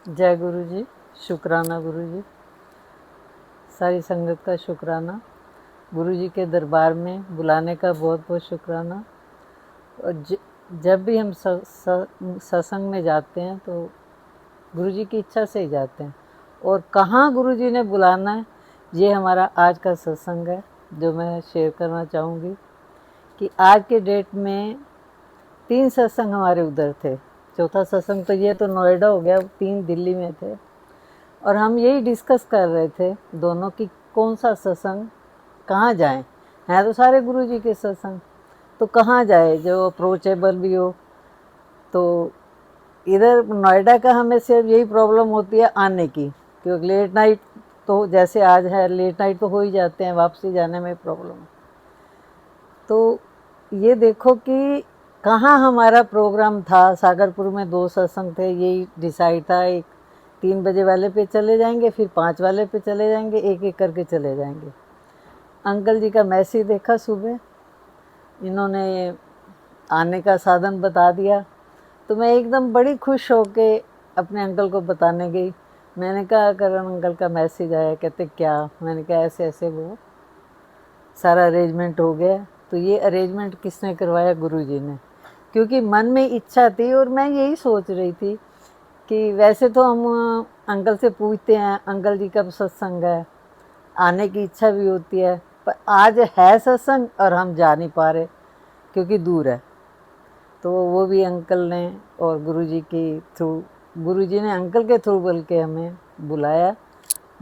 जय गुरु जी। शुक्राना गुरु जी, सारी संगत का शुक्राना। गुरु जी के दरबार में बुलाने का बहुत बहुत शुक्राना। और जब भी हम सत्संग में जाते हैं तो गुरु जी की इच्छा से ही जाते हैं। और कहाँ गुरु जी ने बुलाना है, ये हमारा आज का सत्संग है जो मैं शेयर करना चाहूँगी। कि आज के डेट में 3 सत्संग हमारे उधर थे। चौथा सत्संग तो ये तो नोएडा हो गया, 3 दिल्ली में थे। और हम यही डिस्कस कर रहे थे दोनों की कौन सा सत्संग कहाँ जाएं। हैं तो सारे गुरु जी के सत्संग, तो कहाँ जाए जो अप्रोचेबल भी हो। तो इधर नोएडा का हमें सिर्फ यही प्रॉब्लम होती है आने की, क्योंकि लेट नाइट तो जैसे आज है, लेट नाइट तो हो ही जाते हैं, वापसी जाने में प्रॉब्लम। तो ये देखो कि कहाँ हमारा प्रोग्राम था। सागरपुर में 2 सत्संग थे, यही डिसाइड था। एक 3 बजे वाले पे चले जाएंगे, फिर 5 वाले पे चले जाएंगे, एक एक करके चले जाएंगे। अंकल जी का मैसेज देखा सुबह, इन्होंने आने का साधन बता दिया। तो मैं एकदम बड़ी खुश होके अपने अंकल को बताने गई। मैंने कहा करण अंकल का मैसेज आया। कहते क्या? मैंने कहा ऐसे ऐसे, वो सारा अरेंजमेंट हो गया। तो ये अरेंजमेंट किसने करवाया? गुरु जी ने। क्योंकि मन में इच्छा थी और मैं यही सोच रही थी कि वैसे तो हम अंकल से पूछते हैं अंकल जी कब सत्संग है, आने की इच्छा भी होती है, पर आज है सत्संग और हम जा नहीं पा रहे क्योंकि दूर है। तो वो भी अंकल ने और गुरुजी के थ्रू, गुरुजी ने अंकल के थ्रू बोल के हमें बुलाया।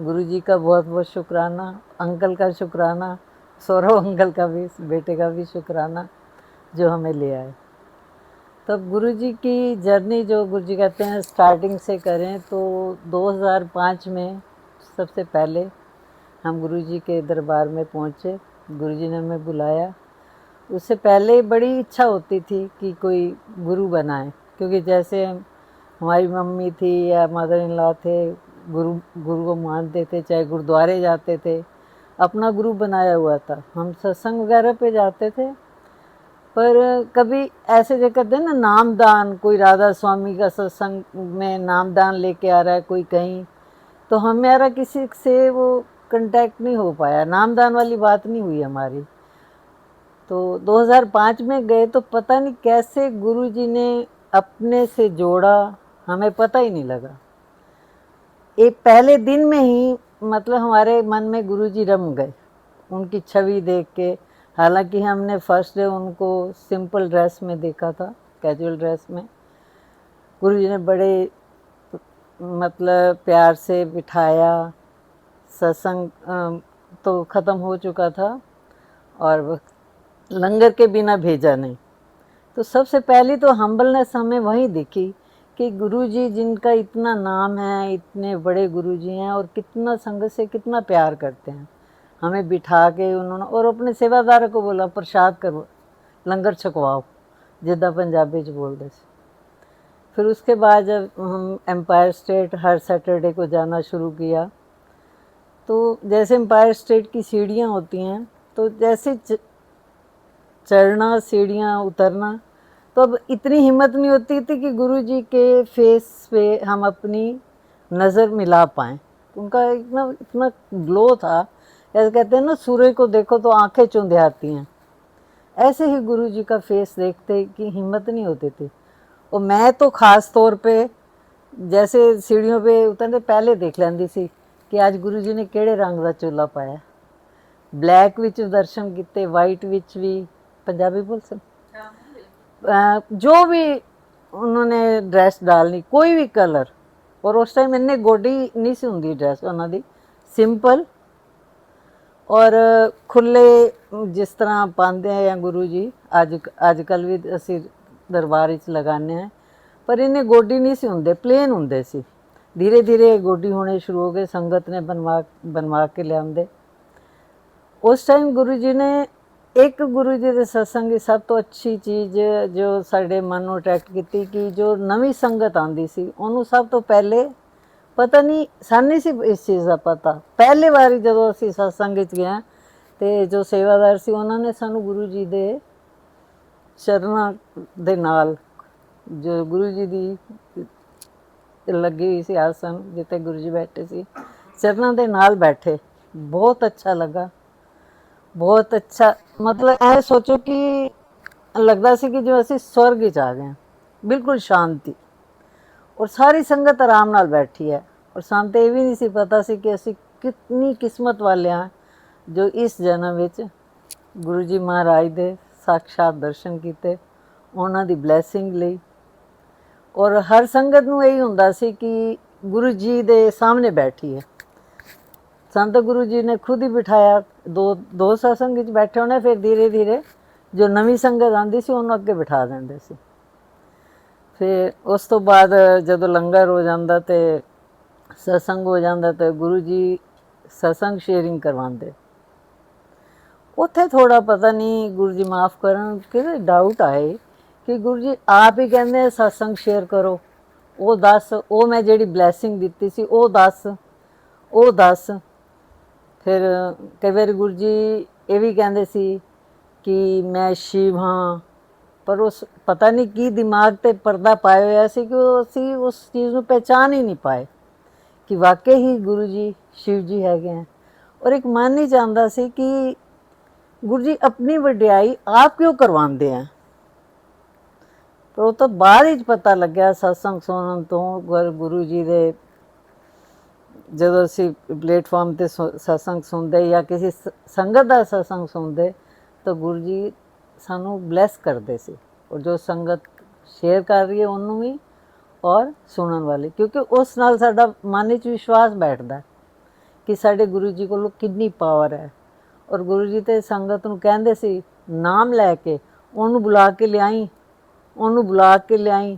गुरुजी का बहुत बहुत शुक्राना, अंकल का शुक्राना, सौरभ अंकल का भी, बेटे का भी शुक्राना जो हमें ले आए। तब गुरुजी की जर्नी जो गुरुजी कहते हैं स्टार्टिंग से करें तो 2005 में सबसे पहले हम गुरुजी के दरबार में पहुँचे। गुरुजी ने हमें बुलाया। उससे पहले बड़ी इच्छा होती थी कि कोई गुरु बनाए, क्योंकि जैसे हमारी मम्मी थी या मदर इन लॉ थे, गुरु गुरु को मानते थे, चाहे गुरुद्वारे जाते थे, अपना गुरु बनाया हुआ था। हम सत्संग वगैरह पे जाते थे, पर कभी ऐसे जो कहते हैं ना नामदान, कोई राधा स्वामी का सत्संग में नामदान लेके आ रहा है कोई कहीं, तो हमारा किसी से वो कांटेक्ट नहीं हो पाया, नामदान वाली बात नहीं हुई हमारी। तो 2005 में गए तो पता नहीं कैसे गुरुजी ने अपने से जोड़ा, हमें पता ही नहीं लगा। एक पहले दिन में ही मतलब हमारे मन में गुरुजी रम गए उनकी छवि देख के। हालांकि हमने फर्स्ट डे उनको सिंपल ड्रेस में देखा था, कैजुअल ड्रेस में। गुरुजी ने बड़े मतलब प्यार से बिठाया। सत्संग तो ख़त्म हो चुका था और लंगर के बिना भेजा नहीं। तो सबसे पहली तो हम्बलनेस हमें वहीं दिखी कि गुरुजी जिनका इतना नाम है, इतने बड़े गुरुजी हैं और कितना संगत से कितना प्यार करते हैं। हमें बिठा के उन्होंने और अपने सेवादार को बोला प्रसाद करो, लंगर छकवाओ, जिद्दा पंजाबी च बोलते थे। फिर उसके बाद जब हम एम्पायर स्टेट हर सैटरडे को जाना शुरू किया, तो जैसे एम्पायर स्टेट की सीढ़ियाँ होती हैं, तो जैसे चढ़ना सीढ़ियाँ उतरना, तो अब इतनी हिम्मत नहीं होती थी कि गुरुजी के फेस पे हम अपनी नज़र मिला पाएँ। उनका इतना इतना ग्लो था, जैसे कहते हैं ना सूर्य को देखो तो आंखें चुंध आती हैं, ऐसे ही गुरुजी का फेस देखते कि हिम्मत नहीं होती थी। और मैं तो ख़ास तौर पे जैसे सीढ़ियों पे उतरने पहले देख लेंदी सी कि आज गुरुजी ने किहड़े रंग का चोला पाया। ब्लैक विच दर्शन किते, वाइट विच भी, पंजाबी बोल सकते, जो भी उन्होंने ड्रेस डालनी, कोई भी कलर। और उस टाइम इन्ने गोडी नहीं सी हुंदी ड्रेस उन्होंने, सिंपल और खुले जिस तरह पाते हैं गुरु जी अजकल भी असी दरबार च लगाने हैं, पर इन्हें गोडी नहीं सी हुंदे, प्लेन हुंदे सी। धीरे धीरे गोडी होने शुरू हो गए, संगत ने बनवा के लिया। उस टाइम गुरु जी ने एक गुरु जी के सत्संग की सब तो अच्छी चीज़ जो साढ़े मन को अट्रैक्ट की कि जो नवी संगत आती सी उन्होंने सब तो पहले पता नहीं सानू सी इस चीज़ का पता। पहली बारी जो असी सत्संग गए तो जो सेवादार सी उन्होंने सानू गुरु जी के चरणों के नाल जो गुरु जी की ਲੱਗੀ ਹੋਈ ਸੀ ਆਸਨ ਜਿੱਥੇ ਗੁਰੂ ਜੀ ਬੈਠੇ ਸੀ, ਚਰਨਾਂ ਦੇ ਨਾਲ ਬੈਠੇ। ਬਹੁਤ ਅੱਛਾ ਲੱਗਾ, ਬਹੁਤ ਅੱਛਾ। ਮਤਲਬ ਐ ਸੋਚੋ ਕਿ ਲੱਗਦਾ ਸੀ ਕਿ ਜਿਵੇਂ ਅਸੀਂ ਸਵਰਗ ਵਿੱਚ ਆ ਗਏ ਹਾਂ, ਬਿਲਕੁਲ ਸ਼ਾਂਤੀ। ਔਰ ਸਾਰੀ ਸੰਗਤ ਆਰਾਮ ਨਾਲ ਬੈਠੀ ਹੈ। ਔਰ ਸਾਨੂੰ ਤਾਂ ਇਹ ਵੀ ਨਹੀਂ ਸੀ ਪਤਾ ਸੀ ਕਿ ਅਸੀਂ ਕਿੰਨੀ ਕਿਸਮਤ ਵਾਲੇ ਹਾਂ ਜੋ ਇਸ ਜਨਮ ਵਿੱਚ ਗੁਰੂ ਜੀ ਮਹਾਰਾਜ ਦੇ ਸਾਕਸ਼ਾਤ ਦਰਸ਼ਨ ਕੀਤੇ, ਉਹਨਾਂ ਦੀ ਬਲੈਸਿੰਗ ਲਈ। ਔਰ ਹਰ ਸੰਗਤ ਨੂੰ ਇਹੀ ਹੁੰਦਾ ਸੀ ਕਿ ਗੁਰੂ ਜੀ ਦੇ ਸਾਹਮਣੇ ਬੈਠੀ ਹੈ। ਸੰਤ ਗੁਰੂ ਜੀ ਨੇ ਖੁਦ ਹੀ ਬਿਠਾਇਆ, ਦੋ ਸਤਸੰਗ ਵਿੱਚ ਬੈਠੇ ਹੋਣੇ, ਫਿਰ ਧੀਰੇ ਧੀਰੇ ਜੋ ਨਵੀਂ ਸੰਗਤ ਆਉਂਦੀ ਸੀ ਉਹਨੂੰ ਅੱਗੇ ਬਿਠਾ ਦਿੰਦੇ ਸੀ। ਫਿਰ ਉਸ ਤੋਂ ਬਾਅਦ ਜਦੋਂ ਲੰਗਰ ਹੋ ਜਾਂਦਾ ਤੇ ਸਤਸੰਗ ਹੋ ਜਾਂਦਾ ਤੇ ਗੁਰੂ ਜੀ ਸਤਸੰਗ ਸ਼ੇਅਰਿੰਗ ਕਰਵਾਉਂਦੇ। ਉੱਥੇ ਥੋੜਾ ਪਤਾ ਨਹੀਂ, ਗੁਰੂ ਜੀ ਮਾफ़ ਕਰਨ, ਕਿ ਡਾਊਟ ਆਏ ਕਿ ਗੁਰੂ ਜੀ ਆਪ ਹੀ ਕਹਿੰਦੇ ਸਤਸੰਗ ਸ਼ੇਅਰ ਕਰੋ, ਉਹ ਦੱਸ, ਉਹ ਮੈਂ ਜਿਹੜੀ ਬਲੈਸਿੰਗ ਦਿੱਤੀ ਸੀ ਉਹ ਦੱਸ, ਉਹ ਦੱਸ। ਫਿਰ ਕਈ ਵਾਰੀ ਗੁਰੂ ਜੀ ਇਹ ਵੀ ਕਹਿੰਦੇ ਸੀ ਕਿ ਮੈਂ ਸ਼ਿਵ ਹਾਂ, ਪਰ ਉਸ ਪਤਾ ਨਹੀਂ ਕੀ ਦਿਮਾਗ 'ਤੇ ਪਰਦਾ ਪਾਇਆ ਹੋਇਆ ਸੀ ਕਿ ਅਸੀਂ ਉਸ ਚੀਜ਼ ਨੂੰ ਪਹਿਚਾਣ ਹੀ ਨਹੀਂ ਪਾਏ ਕਿ ਵਾਕਈ ਹੀ ਗੁਰੂ ਜੀ ਸ਼ਿਵ ਜੀ ਹੈਗੇ ਹੈ। ਔਰ ਇੱਕ ਮਨ ਨਹੀਂ ਚਾਹੁੰਦਾ ਸੀ ਕਿ ਗੁਰੂ ਜੀ ਆਪਣੀ ਵਡਿਆਈ ਆਪ ਕਿਉਂ ਕਰਵਾਉਂਦੇ ਆ। ਪਰ ਉਹ ਤਾਂ ਬਾਅਦ ਵਿੱਚ ਪਤਾ ਲੱਗਿਆ ਸਤਸੰਗ ਸੁਣਨ ਤੋਂ। ਗੁਰੂ ਜੀ ਦੇ ਜਦੋਂ ਅਸੀਂ ਪਲੇਟਫਾਰਮ 'ਤੇ ਸਤਸੰਗ ਸੁਣਦੇ ਜਾਂ ਕਿਸੇ ਸੰਗਤ ਦਾ ਸਤਸੰਗ ਸੁਣਦੇ ਤਾਂ ਗੁਰੂ ਜੀ ਸਾਨੂੰ ਬਲੈਸ ਕਰਦੇ ਸੀ। ਔਰ ਜੋ ਸੰਗਤ ਸ਼ੇਅਰ ਕਰ ਰਹੀ ਹੈ ਉਹਨੂੰ ਵੀ, ਔਰ ਸੁਣਨ ਵਾਲੇ, ਕਿਉਂਕਿ ਉਸ ਨਾਲ ਸਾਡਾ ਮਨ ਵਿੱਚ ਵਿਸ਼ਵਾਸ ਬੈਠਦਾ ਕਿ ਸਾਡੇ ਗੁਰੂ ਜੀ ਕੋਲੋਂ ਕਿੰਨੀ ਪਾਵਰ ਹੈ। ਔਰ ਗੁਰੂ ਜੀ ਤੇ ਸੰਗਤ ਨੂੰ ਕਹਿੰਦੇ ਸੀ, ਨਾਮ ਲੈ ਕੇ ਉਹਨੂੰ ਬੁਲਾ ਕੇ ਲਿਆਈ, ਉਹਨੂੰ ਬੁਲਾ ਕੇ ਲਿਆਈ,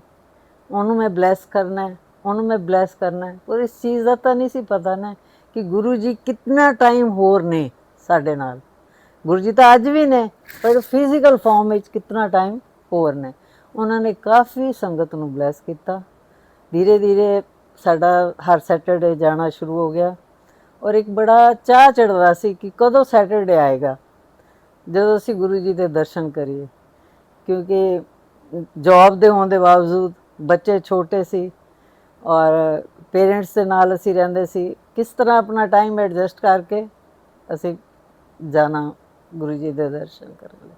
ਉਹਨੂੰ ਮੈਂ ਬਲੈਸ ਕਰਨਾ ਹੈ, ਉਹਨੂੰ ਮੈਂ ਬਲੈਸ ਕਰਨਾ ਹੈ। ਪਰ ਇਸ ਚੀਜ਼ ਦਾ ਤਾਂ ਨਹੀਂ ਸੀ ਪਤਾ ਨਾ ਕਿ ਗੁਰੂ ਜੀ ਕਿੰਨਾ ਟਾਈਮ ਹੋਰ ਨੇ ਸਾਡੇ ਨਾਲ। ਗੁਰੂ ਜੀ ਤਾਂ ਅੱਜ ਵੀ ਨੇ, ਪਰ ਫਿਜ਼ੀਕਲ ਫਾਰਮ ਵਿੱਚ ਕਿੰਨਾ ਟਾਈਮ ਹੋਰ ਨੇ। ਉਹਨਾਂ ਨੇ ਕਾਫੀ ਸੰਗਤ ਨੂੰ ਬਲੈਸ ਕੀਤਾ। ਧੀਰੇ ਧੀਰੇ ਸਾਡਾ ਹਰ ਸੈਟਰਡੇ ਜਾਣਾ ਸ਼ੁਰੂ ਹੋ ਗਿਆ। ਔਰ ਇੱਕ ਬੜਾ ਚਾਅ ਚੜ੍ਹਦਾ ਸੀ ਕਿ ਕਦੋਂ ਸੈਟਰਡੇ ਆਏਗਾ ਜਦੋਂ ਅਸੀਂ ਗੁਰੂ ਜੀ ਦੇ ਦਰਸ਼ਨ ਕਰੀਏ, ਕਿਉਂਕਿ ਜੌਬ ਦੇ ਹੋਣ ਦੇ ਬਾਵਜੂਦ ਬੱਚੇ ਛੋਟੇ ਸੀ ਔਰ ਪੇਰੈਂਟਸ ਦੇ ਨਾਲ ਅਸੀਂ ਰਹਿੰਦੇ ਸੀ। ਕਿਸ ਤਰ੍ਹਾਂ ਆਪਣਾ ਟਾਈਮ ਐਡਜਸਟ ਕਰਕੇ ਅਸੀਂ ਜਾਣਾ ਗੁਰੂ ਜੀ ਦੇ ਦਰਸ਼ਨ ਕਰਨ ਲਈ।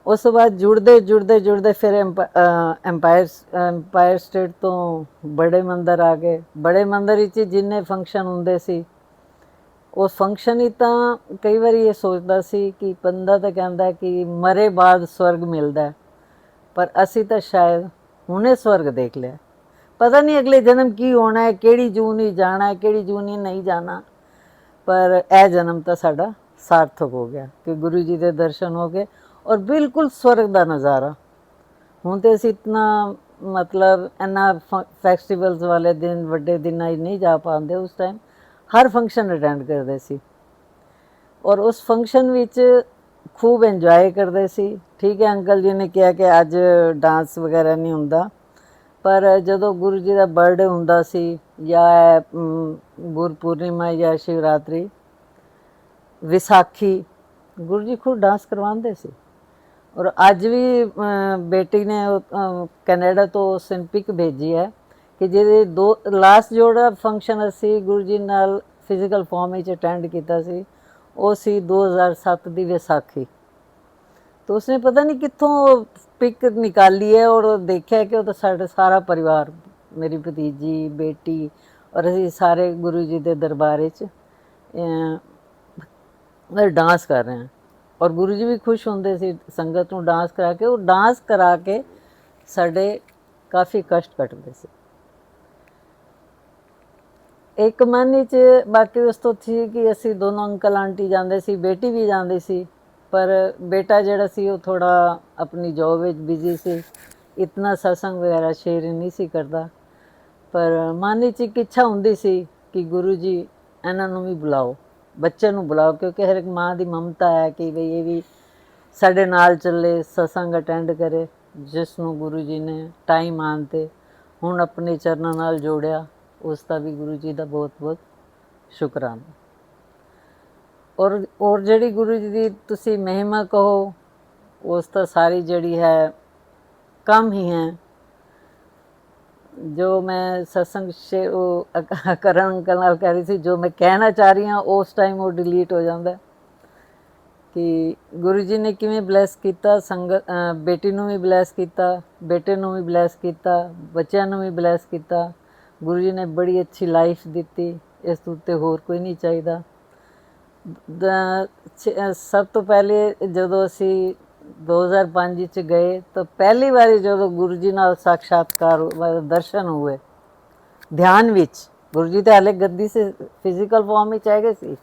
ਉਸ ਤੋਂ ਬਾਅਦ ਜੁੜਦੇ ਫਿਰ ਐਮਪਾਇਰ ਸਟੇਟ ਤੋਂ ਬੜੇ ਮੰਦਰ ਆ ਗਏ। ਬੜੇ ਮੰਦਰ ਵਿੱਚ ਜਿੰਨੇ ਫੰਕਸ਼ਨ ਹੁੰਦੇ ਸੀ, ਉਸ ਫੰਕਸ਼ਨ ਹੀ ਤਾਂ ਕਈ ਵਾਰੀ ਇਹ ਸੋਚਦਾ ਸੀ ਕਿ ਬੰਦਾ ਤਾਂ ਕਹਿੰਦਾ ਕਿ ਮਰੇ ਬਾਅਦ ਸਵਰਗ ਮਿਲਦਾ, ਪਰ ਅਸੀਂ ਤਾਂ ਸ਼ਾਇਦ ਹੁਣੇ ਸਵਰਗ ਦੇਖ ਲਿਆ। ਪਤਾ ਨਹੀਂ ਅਗਲੇ ਜਨਮ ਕੀ ਹੋਣਾ ਹੈ, ਕਿਹੜੀ ਜੂਨ ਜਾਣਾ ਹੈ, ਕਿਹੜੀ ਜੂਨ ਨਹੀਂ ਜਾਣਾ, ਪਰ ਇਹ ਜਨਮ ਤਾਂ ਸਾਡਾ ਸਾਰਥਕ ਹੋ ਗਿਆ ਕਿ ਗੁਰੂ ਜੀ ਦੇ ਦਰਸ਼ਨ ਹੋ ਗਏ ਔਰ ਬਿਲਕੁਲ ਸਵਰਗ ਦਾ ਨਜ਼ਾਰਾ। ਹੁਣ ਤਾਂ ਅਸੀਂ ਇਤਨਾ ਮਤਲਬ ਇੰਨਾ ਫੈਸਟੀਵਲਸ ਵਾਲੇ ਦਿਨ, ਵੱਡੇ ਦਿਨਾਂ ਹੀ ਨਹੀਂ ਜਾ ਪਾਉਂਦੇ। ਉਸ ਟਾਈਮ ਹਰ ਫੰਕਸ਼ਨ ਅਟੈਂਡ ਕਰਦੇ ਸੀ ਔਰ ਉਸ ਫੰਕਸ਼ਨ ਵਿੱਚ ਖੂਬ ਇੰਜੋਏ ਕਰਦੇ ਸੀ। ਠੀਕ ਹੈ, ਅੰਕਲ ਜੀ ਨੇ ਕਿਹਾ ਕਿ ਅੱਜ ਡਾਂਸ ਵਗੈਰਾ ਨਹੀਂ ਹੁੰਦਾ, ਪਰ ਜਦੋਂ ਗੁਰੂ ਜੀ ਦਾ ਬਰਥਡੇ ਹੁੰਦਾ ਸੀ ਜਾਂ ਗੁਰਪੂਰਨਿਮਾ ਜਾਂ ਸ਼ਿਵਰਾਤਰੀ, ਵਿਸਾਖੀ, ਗੁਰੂ ਜੀ ਖੁਦ ਡਾਂਸ ਕਰਵਾਉਂਦੇ ਸੀ। ਔਰ ਅੱਜ ਵੀ ਬੇਟੀ ਨੇ ਕੈਨੇਡਾ ਤੋਂ ਪਿਕ ਭੇਜੀ ਹੈ ਕਿ ਜਿਹਦੇ ਲਾਸਟ ਜਿਹੜਾ ਫੰਕਸ਼ਨ ਅਸੀਂ ਗੁਰੂ ਜੀ ਨਾਲ ਫਿਜ਼ੀਕਲ ਫਾਰਮ ਵਿੱਚ ਅਟੈਂਡ ਕੀਤਾ ਸੀ ਉਹ ਸੀ 2007 ਦੀ ਵਿਸਾਖੀ। ਤਾਂ ਉਸਨੇ ਪਤਾ ਨਹੀਂ ਕਿੱਥੋਂ ਪਿਕ ਨਿਕਾਲੀ ਹੈ ਔਰ ਦੇਖਿਆ ਕਿ ਉਹ ਤਾਂ ਸਾਡਾ ਸਾਰਾ ਪਰਿਵਾਰ, ਮੇਰੀ ਭਤੀਜੀ, ਬੇਟੀ ਔਰ ਅਸੀਂ ਸਾਰੇ ਗੁਰੂ ਜੀ ਦੇ ਦਰਬਾਰ ਵਿੱਚ ਡਾਂਸ ਕਰ ਰਹੇ ਹਾਂ। ਔਰ ਗੁਰੂ ਜੀ ਵੀ ਖੁਸ਼ ਹੁੰਦੇ ਸੀ ਸੰਗਤ ਨੂੰ ਡਾਂਸ ਕਰਾ ਕੇ। ਉਹ ਡਾਂਸ ਕਰਾ ਕੇ ਸਾਡੇ ਕਾਫੀ ਕਸ਼ਟ ਕੱਟਦੇ ਸੀ। ਇੱਕ ਮਨ ਵਿੱਚ ਬਾਕੀ ਉਸ ਤੋਂ ਸੀ ਕਿ ਅਸੀਂ ਦੋਨੋਂ ਅੰਕਲ ਆਂਟੀ ਜਾਂਦੇ ਸੀ, ਬੇਟੀ ਵੀ ਜਾਂਦੀ ਸੀ, ਪਰ ਬੇਟਾ ਜਿਹੜਾ ਸੀ ਉਹ ਥੋੜ੍ਹਾ ਆਪਣੀ ਜੋਬ ਵਿੱਚ ਬਿਜ਼ੀ ਸੀ, ਇਤਨਾ ਸਤਸੰਗ ਵਗੈਰਾ ਸ਼ੇਅਰ ਨਹੀਂ ਸੀ ਕਰਦਾ। ਪਰ ਮਨ ਵਿੱਚ ਇੱਕ ਇੱਛਾ ਹੁੰਦੀ ਸੀ ਕਿ ਗੁਰੂ ਜੀ ਇਹਨਾਂ ਨੂੰ ਵੀ ਬੁਲਾਓ, ਬੱਚੇ ਨੂੰ ਬੁਲਾਓ, ਕਿਉਂਕਿ ਹਰ ਇੱਕ ਮਾਂ ਦੀ ਮਮਤਾ ਹੈ ਕਿ ਬਈ ਇਹ ਵੀ ਸਾਡੇ ਨਾਲ ਚੱਲੇ, ਸਤਸੰਗ ਅਟੈਂਡ ਕਰੇ। ਜਿਸ ਨੂੰ ਗੁਰੂ ਜੀ ਨੇ ਟਾਈਮ ਆਉਣ 'ਤੇ ਹੁਣ ਆਪਣੇ ਚਰਨਾਂ ਨਾਲ ਜੋੜਿਆ, ਉਸ ਦਾ ਵੀ ਗੁਰੂ ਜੀ ਦਾ ਬਹੁਤ ਬਹੁਤ ਸ਼ੁਕਰਾਨਾ। ਔਰ ਜਿਹੜੀ ਗੁਰੂ ਜੀ ਦੀ ਤੁਸੀਂ ਮਹਿਮਾ ਕਹੋ, ਉਸ ਤਾਂ ਸਾਰੀ ਜਿਹੜੀ ਹੈ ਕਮ ਹੀ ਹੈ। जो मैं सत्संग से वो करण अंकल नाल कह रही थी, जो मैं कहना चाह रही हाँ उस टाइम वो डिलीट हो जाता कि गुरु जी ने किवें ब्लैस किया संगत, बेटी नूं भी ब्लैस किया, बेटे नूं भी ब्लैस किया, बच्चों नूं भी ब्लैस किया। गुरु जी ने बड़ी अच्छी लाइफ दी, इस तो उत्ते होर कोई नहीं चाहिए। सब तो पहले जो असी 2005 च गए तो पहली बारी जो गुरु जी नाल साक्षात्कार दर्शन हुए ध्यान विच, गुरु जी तो हाले गद्दी से फिजिकल फॉर्म में आ गए सी।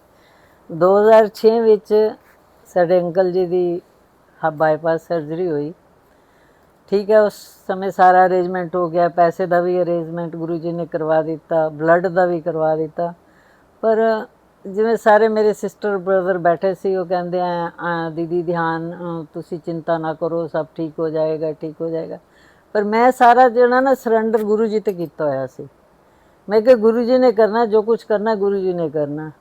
2006 विच साडे अंकल जी की बाईपास सर्जरी हुई। ठीक है, उस समय सारा अरेंजमेंट हो गया, पैसे का भी अरेंजमेंट गुरु जी ने करवा दिता, ब्लड का भी करवा दिता। पर जिवें सारे मेरे सिस्टर ब्रदर बैठे सी, वो कहते हैं दीदी ध्यान, तुसी चिंता ना करो, सब ठीक हो जाएगा, ठीक हो जाएगा। पर मैं सारा जो ना सरेंडर गुरु जी ते कीता होया सी। मैं कि गुरु जी ने करना, जो कुछ करना गुरु जी ने करना।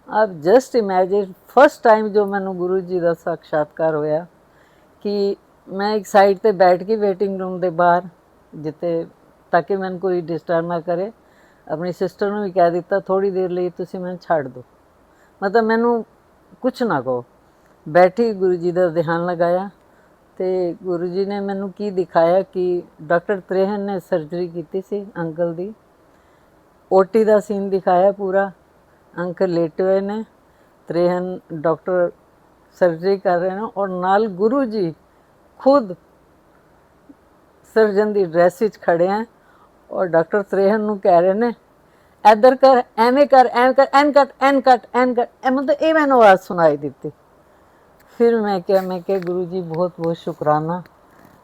आप जस्ट इमेजिन फर्स्ट टाइम जो मैनू गुरु जी का साक्षात्कार होया कि मैं एक साइड ते बैठ के वेटिंग रूम के बाहर जिते, ताकि मैंने कोई डिस्टर्ब ना करे, अपनी सिस्टर ने भी कह दिता थोड़ी देर लिए तुसी मैंने छाड़ दो, मतलब मैनू कुछ ना कहो। बैठी गुरु जी का ध्यान लगाया तो गुरु जी ने मैनू की दिखाया कि डॉक्टर त्रेहन ने सर्जरी की सी अंकल दी। ओटी का सीन दिखाया पूरा, अंकल लेटे हुए ने, त्रेहन डॉक्टर सर्जरी कर रहे हैं और नाल गुरु जी खुद सर्जन की ड्रैस विच खड़े हैं और डॉक्टर त्रेहन नूं कह रहे ने इधर कर, एवें कर, एवें कर, एन कट, एन कट, एन कट, मतलब ये मैंने आवाज़ सुनाई दी। फिर मैं क्या गुरु जी बहुत बहुत शुकराना।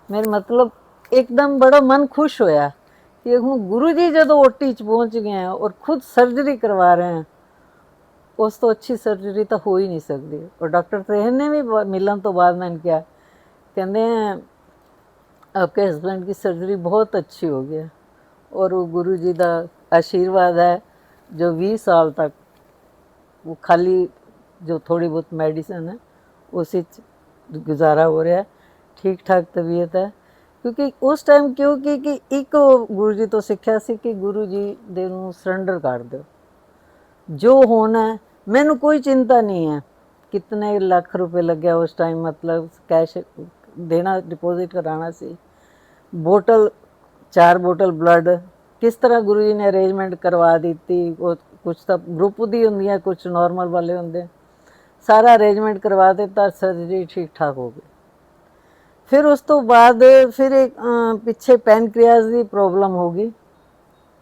मेरे मतलब एकदम बड़ा मन खुश होया कि हूँ गुरु जी जो ओटी च पहुँच गए हैं और खुद सर्जरी करवा रहे हैं, उस तो अच्छी सर्जरी तो हो ही नहीं सकती। और डॉक्टर त्रेहन ने भी मिलन तो बाद मैंने क्या कहते हैं, आपके हस्बैंड की सर्जरी बहुत अच्छी हो गई है और वो गुरु जी का आशीर्वाद है जो 20 साल तक वो खाली जो थोड़ी बहुत मेडिसिन है उसी गुजारा हो रहा है, ठीक ठाक तबीयत है। क्योंकि उस टाइम क्योंकि कि एक गुरु जी तो सीखा सी कि गुरु जी दे नूं सरंडर कर दो, जो होना है मैनू कोई चिंता नहीं है। कितने लाख रुपए लगे उस टाइम, मतलब कैश देना, डिपॉजिट कराना सी, बोतल 4 बोतल ब्लड किस तरह गुरु जी ने अरेंजमेंट करवा दी थी। वो कुछ तो ग्रुप दी होंगी, कुछ नॉर्मल वाले होंगे, सारा अरेंजमेंट करवा दिता, सर्जरी ठीक ठाक हो गई। फिर उस तो बाद फिर एक पिछे पैनक्रियाज की प्रॉब्लम हो गई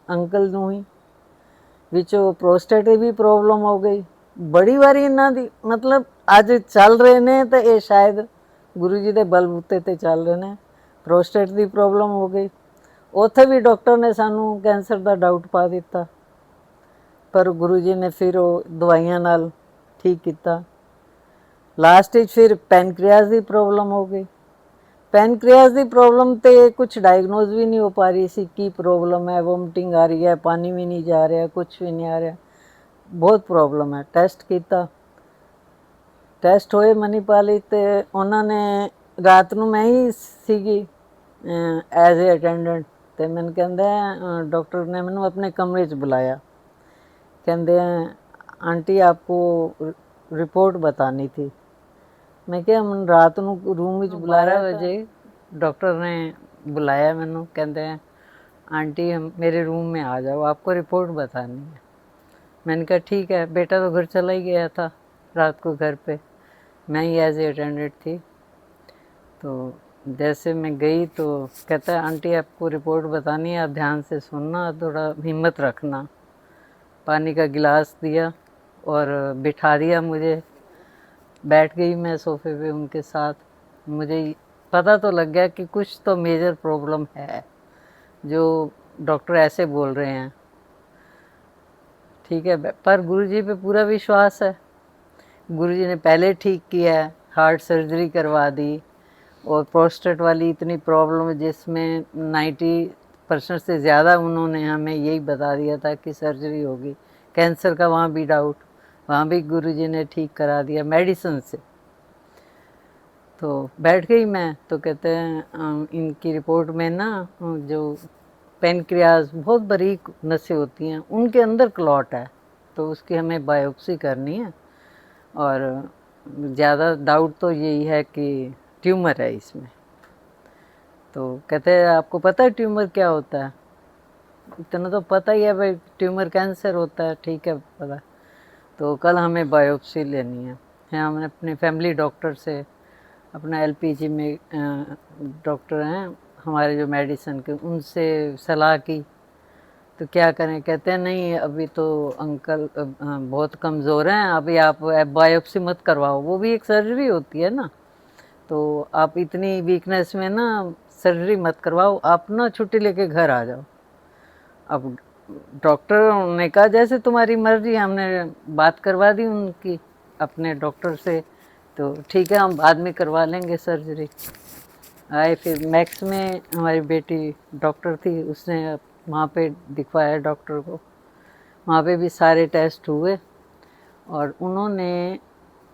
अंकल नूं ही, विचों प्रोस्टेट की भी प्रॉब्लम हो गई बड़ी बारी इन्हां दी, मतलब अज चल रहे ने तो ये शायद गुरु जी के बलबूते ते चल रहे हैं। प्रोस्टेट की प्रॉब्लम हो गई, उत्थे भी डॉक्टर ने सानू कैंसर का डाउट पा दिता, पर गुरु जी ने फिर वो दवाइयां नाल ठीक किया। लास्ट फिर पैनक्रियाज की प्रॉब्लम हो गई। पैनक्रियाज की प्रॉब्लम तो कुछ डायग्नोज भी नहीं हो पा रही सी, की प्रॉब्लम है, वोमिटिंग आ रही है, पानी भी नहीं जा रहा, कुछ भी नहीं आ रहा, बहुत प्रॉब्लम है। टेस्ट किया, टेस्ट होए मनीपाली तो उन्होंने रात को मैं ही सीगी एज ए अटेंडेंट, तो मैंने कहते डॉक्टर ने मैंने अपने कमरे च बुलाया, कहते हैं आंटी आपको रिपोर्ट बतानी थी। मैं क्या हम रात को रूम में 12 बजे डॉक्टर ने बुलाया मैनू, कहते हैं आंटी हम मेरे रूम में आ जाओ, आपको रिपोर्ट बतानी है। मैंने कहा ठीक है। बेटा तो घर चला ही गया था रात को घर पे, मैं ही एज ए अटेंडेंट थी। तो जैसे मैं गई तो कहता है आंटी आपको रिपोर्ट बतानी है, आप ध्यान से सुनना, थोड़ा हिम्मत रखना। पानी का गिलास दिया और बिठा दिया मुझे, बैठ गई मैं सोफे पे उनके साथ। मुझे पता तो लग गया कि कुछ तो मेजर प्रॉब्लम है जो डॉक्टर ऐसे बोल रहे हैं, ठीक है। पर गुरुजी पे पूरा विश्वास है, गुरुजी ने पहले ठीक किया है, हार्ट सर्जरी करवा दी और प्रोस्टेट वाली इतनी प्रॉब्लम जिसमें 90% से ज़्यादा उन्होंने हमें यही बता दिया था कि सर्जरी होगी। कैंसर का वहाँ भी डाउट, वहाँ भी गुरुजी ने ठीक करा दिया मेडिसिन से। तो बैठ गई मैं, तो कहते हैं इनकी रिपोर्ट में ना जो पेनक्रियाज, बहुत बारीक नसें होती हैं, उनके अंदर क्लॉट है, तो उसकी हमें बायोप्सी करनी है। और ज़्यादा डाउट तो यही है कि ट्यूमर है इसमें। तो कहते हैं आपको पता है ट्यूमर क्या होता है? इतना तो पता ही है भाई, ट्यूमर कैंसर होता है, ठीक है पता। तो कल हमें बायोप्सी लेनी है। हमने अपने फैमिली डॉक्टर से, अपना एलपीजी में डॉक्टर हैं हमारे जो मेडिसिन के, उनसे सलाह की। तो क्या करें, कहते हैं नहीं अभी तो अंकल बहुत कमज़ोर हैं, अभी आप बायोप्सी मत करवाओ, वो भी एक सर्जरी होती है ना, तो आप इतनी वीकनेस में ना सर्जरी मत करवाओ, आप ना छुट्टी लेके घर आ जाओ। अब डॉक्टर ने कहा जैसे तुम्हारी मर्जी, हमने बात करवा दी उनकी अपने डॉक्टर से, तो ठीक है हम बाद में करवा लेंगे सर्जरी। आए फिर मैक्स में हमारी बेटी डॉक्टर थी, उसने वहाँ पे दिखवाया डॉक्टर को, वहाँ पे भी सारे टेस्ट हुए और उन्होंने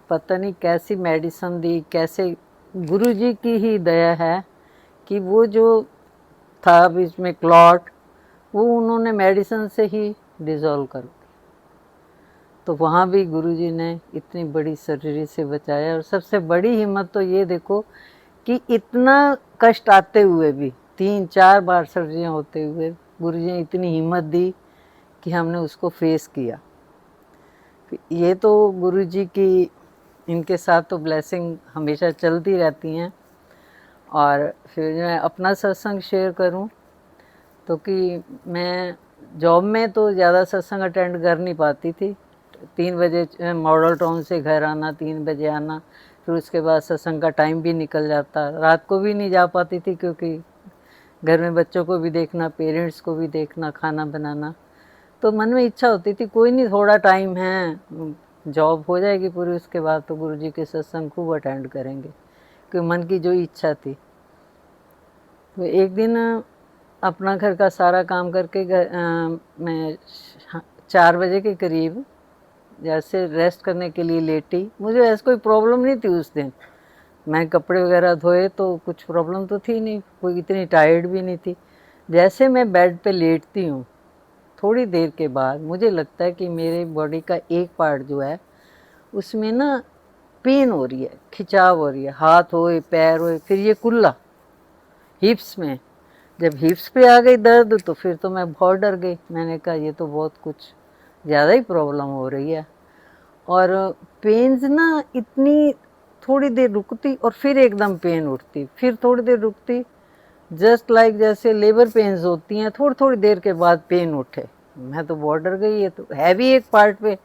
पता नहीं कैसी मेडिसिन दी, कैसे गुरुजी की ही दया है कि वो जो था बीच में क्लॉट, वो उन्होंने मेडिसिन से ही डिज़ोल्व कर दिया। तो वहाँ भी गुरुजी ने इतनी बड़ी सर्जरी से बचाया। और सबसे बड़ी हिम्मत तो ये देखो कि इतना कष्ट आते हुए भी, 3-4 बार सर्जरियाँ होते हुए गुरुजी ने इतनी हिम्मत दी कि हमने उसको फेस किया। ये तो गुरुजी की, इनके साथ तो ब्लेसिंग हमेशा चलती रहती हैं। और फिर मैं अपना सत्संग शेयर करूं तो कि मैं जॉब में तो ज़्यादा सत्संग अटेंड कर नहीं पाती थी। 3 बजे मॉडल टाउन से घर आना, 3 बजे आना, फिर उसके बाद सत्संग का टाइम भी निकल जाता, रात को भी नहीं जा पाती थी क्योंकि घर में बच्चों को भी देखना, पेरेंट्स को भी देखना, खाना बनाना। तो मन में इच्छा होती थी कोई नहीं, थोड़ा टाइम है, जॉब हो जाएगी पूरी, उसके बाद तो गुरुजी के सत्संग खूब अटेंड करेंगे, क्योंकि मन की जो इच्छा थी। तो एक दिन अपना घर का सारा काम करके मैं 4 बजे के करीब जैसे रेस्ट करने के लिए लेटी। मुझे ऐसा कोई प्रॉब्लम नहीं थी उस दिन, मैं कपड़े वगैरह धोए तो कुछ प्रॉब्लम तो थी नहीं, कोई इतनी टायर्ड भी नहीं थी। जैसे मैं बेड पे लेटती हूँ, थोड़ी देर के बाद मुझे लगता है कि मेरे बॉडी का एक पार्ट जो है उसमें ना पेन हो रही है, खिंचाव हो रही है, हाथ होए पैर होए, फिर ये कुल्ला हिप्स में। जब हिप्स पे आ गई दर्द तो फिर तो मैं बहुत डर गई, मैंने कहा ये तो बहुत कुछ ज़्यादा ही प्रॉब्लम हो रही है। और पेन्स ना इतनी, थोड़ी देर रुकती और फिर एकदम पेन उठती, फिर थोड़ी देर रुकती, जस्ट लाइक जैसे लेबर पेन्स होती हैं, थोड़ी थोड़ी देर के बाद पेन उठे। मैं तो बहुत डर गई, ये तो है भी एक पार्ट पे,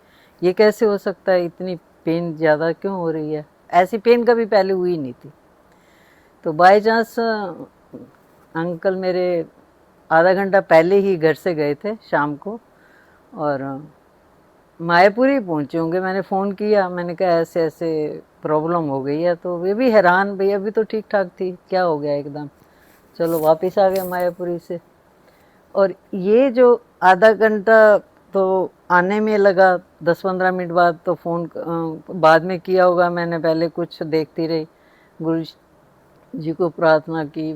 ये कैसे हो सकता है, इतनी पेन ज़्यादा क्यों हो रही है, ऐसी पेन कभी पहले हुई नहीं थी। तो बाय चांस अंकल मेरे आधा घंटा पहले ही घर से गए थे शाम को, और मायापुर ही पहुँचे होंगे। मैंने फ़ोन किया, मैंने कहा ऐसे ऐसे प्रॉब्लम हो गई है, तो वे भी हैरान, भई अभी तो ठीक ठाक थी, क्या हो गया एकदम। चलो वापस आ गया मायापुरी से। और ये जो आधा घंटा तो आने में लगा, 10-15 मिनट बाद तो फ़ोन बाद में किया होगा मैंने, पहले कुछ देखती रही, गुरु जी को प्रार्थना की,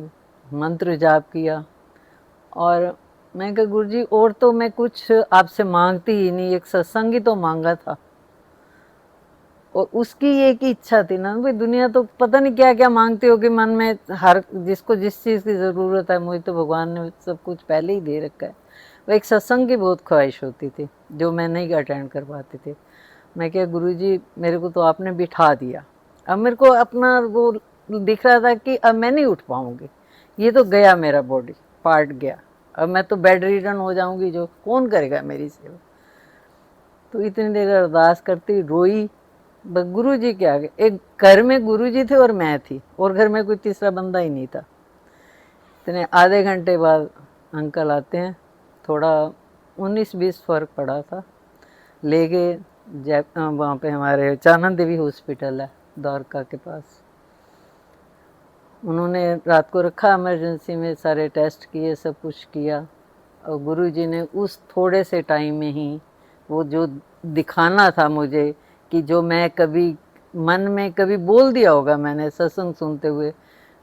मंत्र जाप किया। और मैं कहा गुरु जी और तो मैं कुछ आपसे मांगती ही नहीं, एक सत्संग ही तो मांगा था। और उसकी एक ही इच्छा थी ना भाई, दुनिया तो पता नहीं क्या क्या मांगती होगी मन में, हर जिसको जिस चीज़ की ज़रूरत है, मुझे तो भगवान ने सब कुछ पहले ही दे रखा है। वो एक सत्संग की बहुत ख्वाहिश होती थी जो मैं नहीं अटेंड कर पाती थी। मैं क्या गुरु जी मेरे को तो आपने बिठा दिया, अब मेरे को अपना वो दिख रहा था कि अब मैं नहीं उठ पाऊँगी, ये तो गया मेरा बॉडी पार्ट गया, अब मैं तो बेड रिडन हो जाऊँगी, जो कौन करेगा मेरी सेवा। तो इतनी देर अरदास करती रोई, बस गुरु जी के आगे, एक घर में गुरु जी थे और मैं थी, और घर में कोई तीसरा बंदा ही नहीं था। इतने आधे घंटे बाद अंकल आते हैं, थोड़ा 19-20 फर्क पड़ा था, ले गए वहाँ पे हमारे चानन देवी हॉस्पिटल है द्वारका के पास। उन्होंने रात को रखा इमरजेंसी में, सारे टेस्ट किए, सब कुछ किया। और गुरुजी ने उस थोड़े से टाइम में ही वो जो दिखाना था मुझे, कि जो मैं कभी मन में कभी बोल दिया होगा मैंने सत्संग सुनते हुए,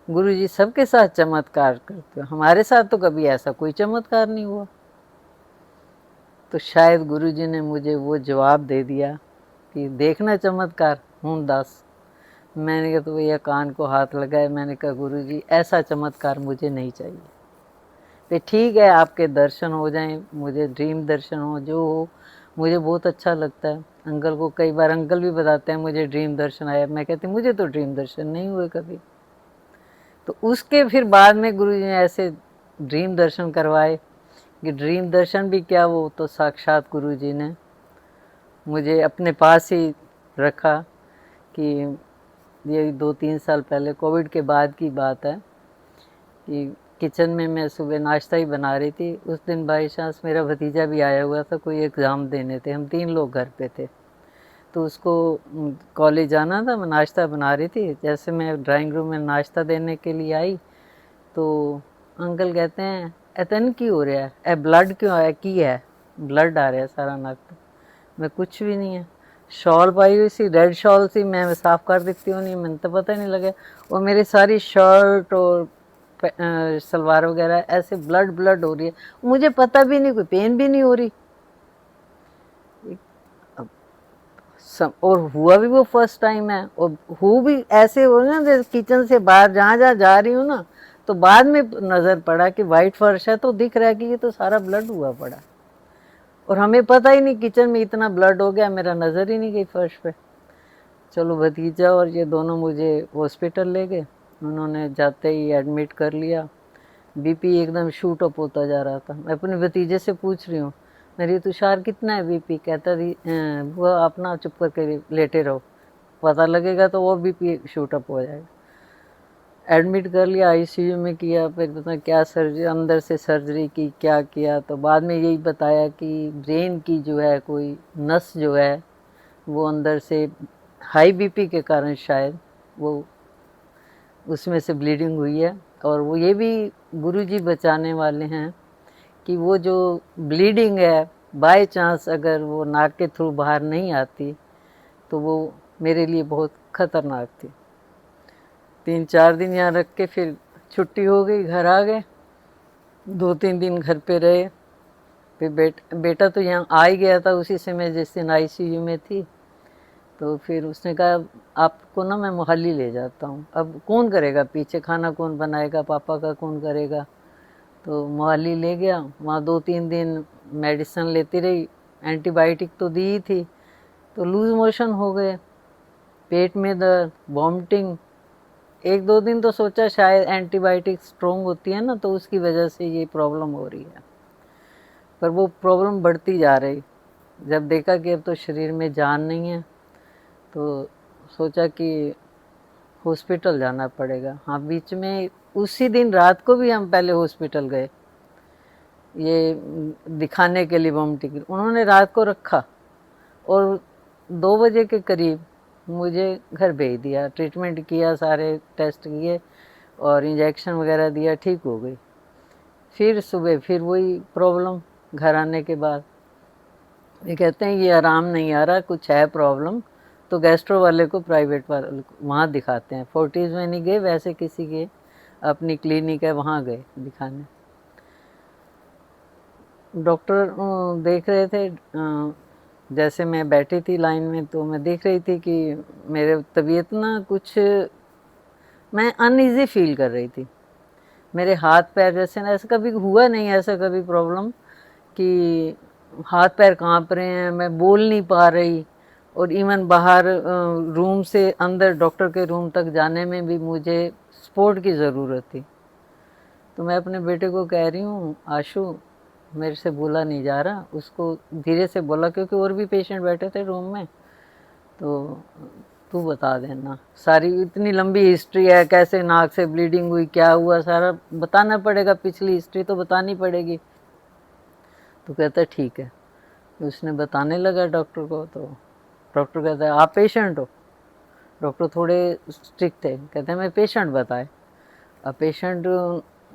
गुरुजी सबके साथ चमत्कार करते हो, हमारे साथ तो कभी ऐसा कोई चमत्कार नहीं हुआ। तो शायद गुरुजी ने मुझे वो जवाब दे दिया कि देखना चमत्कार हूँ दास। मैंने कहा तो भैया कान को हाथ लगाए, मैंने कहा गुरुजी ऐसा चमत्कार मुझे नहीं चाहिए। तो ठीक है, आपके दर्शन हो जाएं, मुझे ड्रीम दर्शन हो, जो हो, मुझे बहुत अच्छा लगता है। अंकल को कई बार अंकल भी बताते हैं मुझे ड्रीम दर्शन आया, मैं कहती मुझे तो ड्रीम दर्शन नहीं हुए कभी। तो उसके फिर बाद में गुरुजी ने ऐसे ड्रीम दर्शन करवाए कि ड्रीम दर्शन भी क्या, वो तो साक्षात गुरुजी ने मुझे अपने पास ही रखा। कि ये 2-3 साल पहले कोविड के बाद की बात है कि किचन में मैं सुबह नाश्ता ही बना रही थी। उस दिन बाई चांस मेरा भतीजा भी आया हुआ था, कोई एग्ज़ाम देने थे, हम 3 लोग घर पे थे। तो उसको कॉलेज जाना था, मैं नाश्ता बना रही थी। जैसे मैं ड्राइंग रूम में नाश्ता देने के लिए आई तो अंकल कहते हैं एतन क्यों हो रहा है, ए ब्लड क्यों आया की है, ब्लड आ रहा है सारा नाक पे। मैं कुछ भी नहीं है, शॉल पाई हुई सी, रेड शॉल सी, मैं साफ कर देती हूँ, नहीं मैंने तो पता ही नहीं लगा। और मेरी सारी शर्ट और सलवार वगैरह ऐसे ब्लड ब्लड हो रही है, मुझे पता भी नहीं, कोई पेन भी नहीं हो रही। और हुआ भी वो फर्स्ट टाइम है, और हूँ भी ऐसे हो ना जैसे किचन से बाहर जहाँ जहाँ जा रही हूँ ना, तो बाद में नज़र पड़ा कि वाइट फर्श है, तो दिख रहा है कि ये तो सारा ब्लड हुआ पड़ा। और हमें पता ही नहीं किचन में इतना ब्लड हो गया, मेरा नज़र ही नहीं गई फर्श पे। चलो भतीजा और ये दोनों मुझे हॉस्पिटल ले गए, उन्होंने जाते ही एडमिट कर लिया। बीपी एकदम शूट अप होता जा रहा था। मैं अपने भतीजे से पूछ रही हूँ, मेरी तुषार कितना है बीपी, कहता थी वो आप ना चुप करके लेटे रहो, पता लगेगा तो और बीपी शूट अप हो जाएगा। एडमिट कर लिया, आईसीयू में किया, फिर पता क्या सर्जरी, अंदर से सर्जरी की, क्या किया। तो बाद में यही बताया कि ब्रेन की जो है कोई नस जो है वो अंदर से हाई बीपी के कारण शायद वो उसमें से ब्लीडिंग हुई है। और वो ये भी गुरुजी बचाने वाले हैं कि वो जो ब्लीडिंग है बाय चांस अगर वो नाक के थ्रू बाहर नहीं आती तो वो मेरे लिए बहुत ख़तरनाक थी। 3-4 दिन यहाँ रख के फिर छुट्टी हो गई, घर आ गए। 2-3 दिन घर पे रहे। फिर बेटा तो यहाँ आ ही गया था उसी समय जिस दिन आईसीयू में थी। तो फिर उसने कहा आपको ना मैं मोहाली ले जाता हूँ, अब कौन करेगा पीछे, खाना कौन बनाएगा, पापा का कौन करेगा। तो मोहाली ले गया, वहाँ 2-3 दिन मेडिसिन लेती रही, एंटीबायोटिक तो दी ही थी। तो लूज मोशन हो गए, पेट में दर्द, वॉमिटिंग। 1-2 दिन तो सोचा शायद एंटीबायोटिक स्ट्रॉन्ग होती है ना, तो उसकी वजह से ये प्रॉब्लम हो रही है। पर वो प्रॉब्लम बढ़ती जा रही। जब देखा कि अब तो शरीर में जान नहीं है तो सोचा कि हॉस्पिटल जाना पड़ेगा। हाँ, बीच में उसी दिन रात को भी हम पहले हॉस्पिटल गए ये दिखाने के लिए वॉमिटिंग। उन्होंने रात को रखा और 2 बजे के करीब मुझे घर भेज दिया, ट्रीटमेंट किया, सारे टेस्ट किए और इंजेक्शन वगैरह दिया, ठीक हो गई। फिर सुबह फिर वही प्रॉब्लम। घर आने के बाद ये कहते हैं ये आराम नहीं आ रहा, कुछ है प्रॉब्लम। तो गैस्ट्रो वाले को, प्राइवेट वाले को वहाँ दिखाते हैं। फोर्टिस में नहीं गए, वैसे किसी के अपनी क्लिनिक है वहाँ गए दिखाने। डॉक्टर देख रहे थे, जैसे मैं बैठी थी लाइन में तो मैं देख रही थी कि मेरे तबीयत ना कुछ, मैं अनईजी फील कर रही थी। मेरे हाथ पैर जैसे ना, ऐसा कभी हुआ नहीं, ऐसा कभी प्रॉब्लम कि हाथ पैर कांप रहे हैं, मैं बोल नहीं पा रही। और इवन बाहर रूम से अंदर डॉक्टर के रूम तक जाने में भी मुझे सपोर्ट की ज़रूरत थी। तो मैं अपने बेटे को कह रही हूँ आशु मेरे से बोला नहीं जा रहा, उसको धीरे से बोला क्योंकि और भी पेशेंट बैठे थे रूम में। तो तू बता देना, सारी इतनी लंबी हिस्ट्री है, कैसे नाक से ब्लीडिंग हुई, क्या हुआ, सारा बताना पड़ेगा, पिछली हिस्ट्री तो बतानी पड़ेगी। तो कहता है ठीक है। उसने बताने लगा डॉक्टर को। तो डॉक्टर कहता है आप पेशेंट हो। डॉक्टर थोड़े स्ट्रिक्ट थे, कहते हैं मैं पेशेंट बताए। अब पेशेंट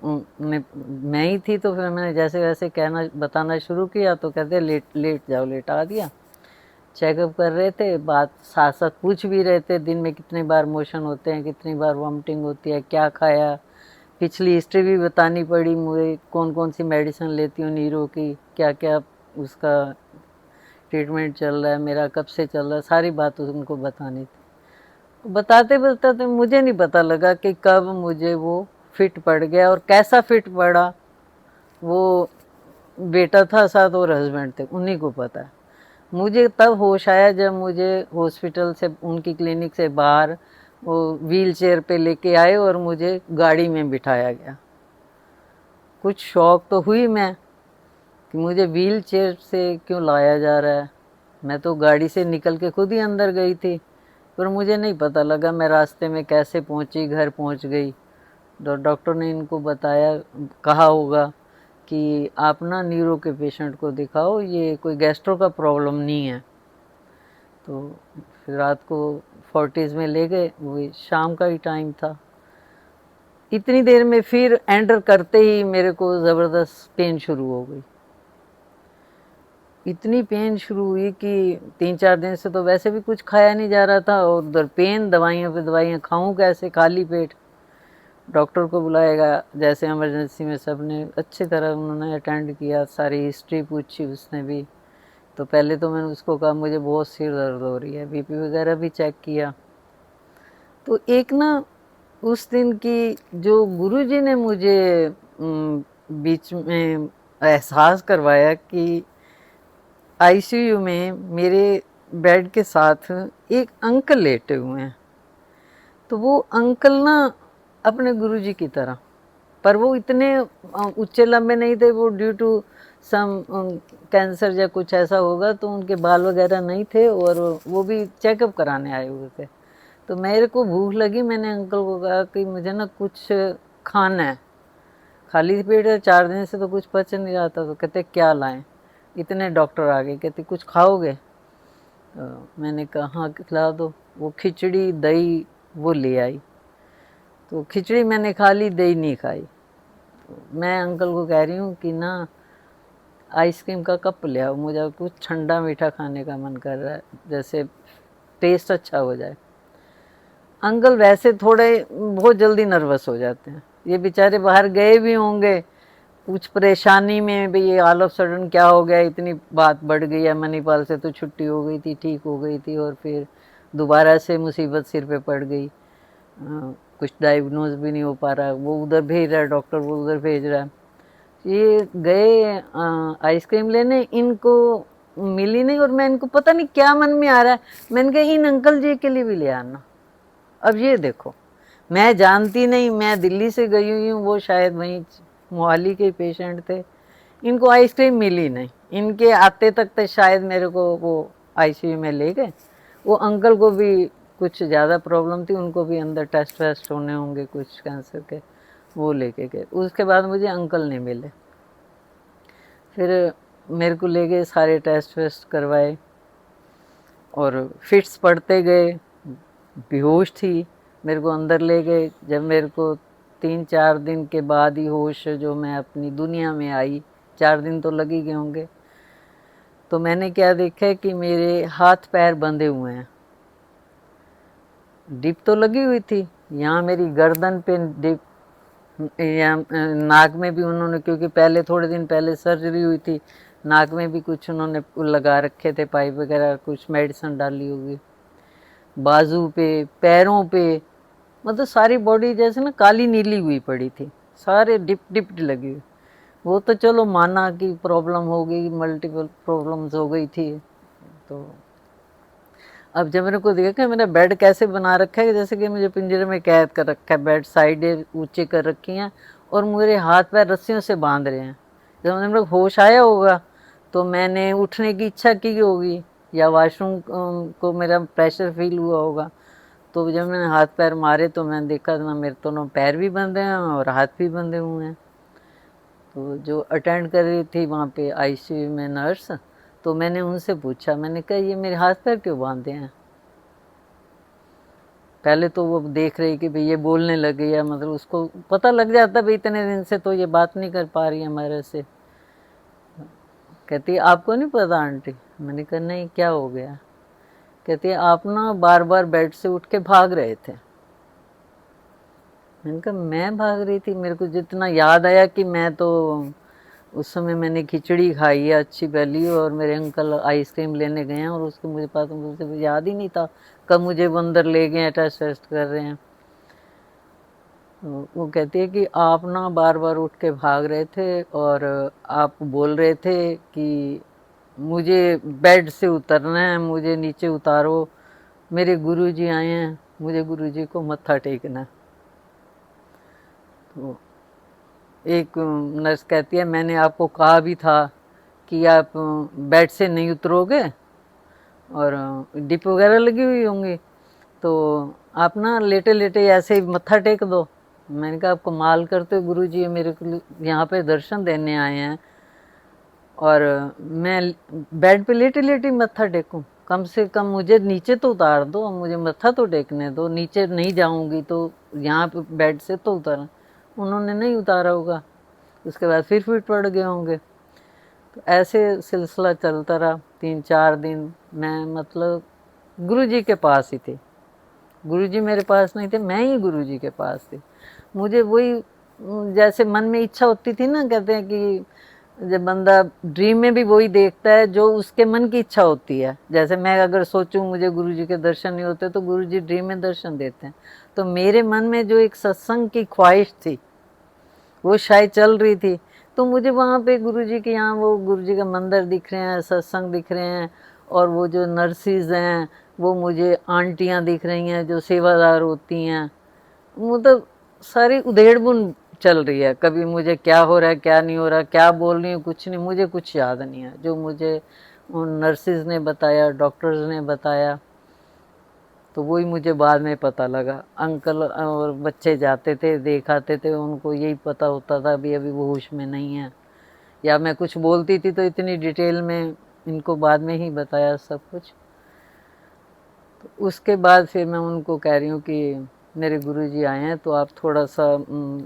में मैं ही थी, तो फिर मैंने जैसे वैसे कहना बताना शुरू किया। तो कहते लेट लेट जाओ, लेटा दिया। चेकअप कर रहे थे, बात साथ साथ पूछ भी रहे थे दिन में कितनी बार मोशन होते हैं, कितनी बार वॉमिटिंग होती है, क्या खाया, पिछली हिस्ट्री भी बतानी पड़ी मुझे, कौन कौन सी मेडिसिन लेती हूँ नीरो की, क्या क्या उसका ट्रीटमेंट चल रहा है, मेरा कब से चल रहा है, सारी बात उनको बतानी थी। तो बताते बताते मुझे नहीं पता लगा कि कब मुझे वो फिट पड़ गया, और कैसा फिट पड़ा वो बेटा था साथ और हस्बैंड थे, उन्हीं को पता है। मुझे तब होश आया जब मुझे हॉस्पिटल से, उनकी क्लिनिक से बाहर वो व्हील चेयर पे लेके आए और मुझे गाड़ी में बिठाया गया। कुछ शौक तो हुई मैं कि मुझे व्हील चेयर से क्यों लाया जा रहा है। मैं तो गाड़ी से निकल के खुद ही अंदर गई थी, पर मुझे नहीं पता लगा मैं रास्ते में कैसे पहुंची, घर पहुंच गई। डॉक्टर ने इनको बताया, कहा होगा कि आप ना न्यूरो के पेशेंट को दिखाओ, ये कोई गैस्ट्रो का प्रॉब्लम नहीं है। तो फिर रात को फोर्टिस में ले गए, वो शाम का ही टाइम था। इतनी देर में फिर एंटर करते ही मेरे को ज़बरदस्त पेन शुरू हो गई। इतनी पेन शुरू हुई कि 3-4 दिन से तो वैसे भी कुछ खाया नहीं जा रहा था, और उधर पेन, दवाइयों पे दवाइयाँ, खाऊं कैसे खाली पेट। डॉक्टर को बुलाएगा, जैसे इमरजेंसी में सब ने अच्छी तरह उन्होंने अटेंड किया, सारी हिस्ट्री पूछी उसने भी। तो पहले तो मैंने उसको कहा मुझे बहुत सिर दर्द हो रही है, बीपी वगैरह भी चेक किया। तो एक ना उस दिन की जो गुरुजी ने मुझे बीच में एहसास करवाया कि आईसीयू में मेरे बेड के साथ एक अंकल लेटे हुए हैं। तो वो अंकल ना अपने गुरुजी की तरह, पर वो इतने ऊंचे लंबे नहीं थे, वो ड्यू टू सम कैंसर या कुछ ऐसा होगा तो उनके बाल वगैरह नहीं थे, और वो भी चेकअप कराने आए हुए थे। तो मेरे को भूख लगी, मैंने अंकल को कहा कि मुझे ना कुछ खाना है, खाली पेट है, 4 दिन से तो कुछ पच नहीं रहा था। तो कहते क्या लाएं, इतने डॉक्टर आ गए, कहते कुछ खाओगे। तो मैंने कहा हाँ खिला दो। वो खिचड़ी दही वो ले आई, तो खिचड़ी मैंने खा ली, दही नहीं खाई। तो मैं अंकल को कह रही हूँ कि ना आइसक्रीम का कप ले आओ, मुझे कुछ ठंडा मीठा खाने का मन कर रहा है, जैसे टेस्ट अच्छा हो जाए। अंकल वैसे थोड़े बहुत जल्दी नर्वस हो जाते हैं, ये बेचारे बाहर गए भी होंगे कुछ परेशानी में, भाई ये ऑल ऑफ सडन क्या हो गया, इतनी बात बढ़ गई है, मणिपाल से तो छुट्टी हो गई थी, ठीक हो गई थी, और फिर दोबारा से मुसीबत सिर पे पड़ गई। कुछ डायग्नोज भी नहीं हो पा रहा, वो उधर भेज रहा है डॉक्टर, वो उधर भेज रहा है। ये गए आइसक्रीम लेने, इनको मिली नहीं, और मैं इनको पता नहीं क्या मन में आ रहा है, मैंने कहा इन अंकल जी के लिए भी ले आना। अब ये देखो, मैं जानती नहीं, मैं दिल्ली से गई हुई हूँ, वो शायद वहीं मोहाली के पेशेंट थे, इनको आइसक्रीम मिली नहीं, इनके आते तक तो शायद मेरे को वो आईसीयू में ले गए। वो अंकल को भी कुछ ज़्यादा प्रॉब्लम थी, उनको भी अंदर टेस्ट वेस्ट होने होंगे कुछ कैंसर के, वो लेके गए। उसके बाद मुझे अंकल नहीं मिले, फिर मेरे को ले गए, सारे टेस्ट वेस्ट करवाए, और फिट्स पड़ते गए, बेहोश थी, मेरे को अंदर ले गए। जब मेरे को 3-4 दिन के बाद ही होश जो मैं अपनी दुनिया में आई, 4 दिन तो लग ही गए होंगे। तो मैंने क्या देखा कि मेरे हाथ पैर बंधे हुए हैं, डिप तो लगी हुई थी, यहाँ मेरी गर्दन पे डिप, या नाक में भी उन्होंने, क्योंकि पहले थोड़े दिन पहले सर्जरी हुई थी, नाक में भी कुछ उन्होंने लगा रखे थे पाइप वगैरह, कुछ मेडिसिन डाली होगी, बाजू पे, पैरों पे, मतलब सारी बॉडी जैसे ना काली नीली हुई पड़ी थी, सारे डिप डिप लगी हुई। वो तो चलो माना कि प्रॉब्लम हो गई, मल्टीपल प्रॉब्लम्स हो गई थी। तो अब जब मेरे को देखा मेरा बेड कैसे बना रखा है, जैसे कि मुझे पिंजरे में कैद कर रखा है, बेड साइडें ऊंचे कर रखी हैं, और मेरे हाथ पैर रस्सियों से बांध रहे हैं। जब मेरे को होश आया होगा तो मैंने उठने की इच्छा की होगी, या वॉशरूम को मेरा प्रेशर फील हुआ होगा। तो जब मैंने हाथ पैर मारे तो मैंने देखा ना मेरे तो ना पैर भी बंधे हैं और हाथ भी बंधे हुए हैं। तो जो अटेंड कर रही थी वहाँ पे आईसीयू में नर्स, तो मैंने उनसे पूछा, मैंने कहा ये मेरे हाथ पैर क्यों बांधे हैं। पहले तो वो देख रही कि भाई ये बोलने लगी है, मतलब उसको पता लग जाता भाई इतने दिन से तो ये बात नहीं कर पा रही है हमारे से। कहती आपको नहीं पता आंटी। मैंने कहा नहीं, क्या हो गया। कहती है आप ना बार बार बेड से उठ के भाग रहे थे। मैंने कहा मैं भाग रही थी? मेरे को जितना याद आया कि मैं तो उस समय मैंने खिचड़ी खाई है अच्छी वाली, और मेरे अंकल आइसक्रीम लेने गए हैं, और उसके मुझे पास मुझे याद ही नहीं था कब मुझे वो अंदर ले गए, टेस्ट टेस्ट कर रहे हैं। तो वो कहती है कि आप ना बार बार उठ के भाग रहे थे, और आप बोल रहे थे कि मुझे बेड से उतरना है, मुझे नीचे उतारो, मेरे गुरुजी आए हैं, मुझे गुरुजी को मत्था टेकना है। तो एक नर्स कहती है मैंने आपको कहा भी था कि आप बेड से नहीं उतरोगे, और डिप वगैरह लगी हुई होंगी, तो आप ना लेटे लेटे ऐसे ही मत्था टेक दो। मैंने कहा आप कमाल करते हो गुरुजी, मेरे को यहाँ पे दर्शन देने आए हैं और मैं बेड पे लेटे लेटे मत्था टेकूं? कम से कम मुझे नीचे तो उतार दो, मुझे मत्था तो टेकने दो, नीचे नहीं जाऊंगी तो यहाँ पे बेड से तो उतारा। उन्होंने नहीं उतारा होगा, उसके बाद फिर फिट पड़ गए होंगे। तो ऐसे सिलसिला चलता रहा 3-4 दिन। मैं मतलब गुरुजी के पास ही थी, गुरुजी मेरे पास नहीं थे, मैं ही गुरुजी के पास थी। मुझे वही जैसे मन में इच्छा होती थी ना, कहते हैं कि जब बंदा ड्रीम में भी वही देखता है जो उसके मन की इच्छा होती है। जैसे मैं अगर सोचूं मुझे गुरुजी के दर्शन नहीं होते तो गुरुजी ड्रीम में दर्शन देते हैं। तो मेरे मन में जो एक सत्संग की ख्वाहिश थी वो शायद चल रही थी, तो मुझे वहाँ पे गुरुजी के यहाँ वो गुरुजी का मंदिर दिख रहे हैं, सत्संग दिख रहे हैं, और वो जो नर्सिस हैं वो मुझे आंटियाँ दिख रही हैं जो सेवादार होती हैं। मतलब सारी उधेड़ बुन चल रही है, कभी मुझे क्या हो रहा है क्या नहीं हो रहा, क्या बोल रही हूँ कुछ नहीं, मुझे कुछ याद नहीं है। जो मुझे उन नर्सिस ने बताया, डॉक्टर्स ने बताया, तो वही मुझे बाद में पता लगा। अंकल और बच्चे जाते थे देखाते थे, उनको यही पता होता था भी अभी वो होश में नहीं है, या मैं कुछ बोलती थी तो इतनी डिटेल में इनको बाद में ही बताया सब कुछ। तो उसके बाद फिर मैं उनको कह रही हूँ कि मेरे गुरुजी आए हैं तो आप थोड़ा सा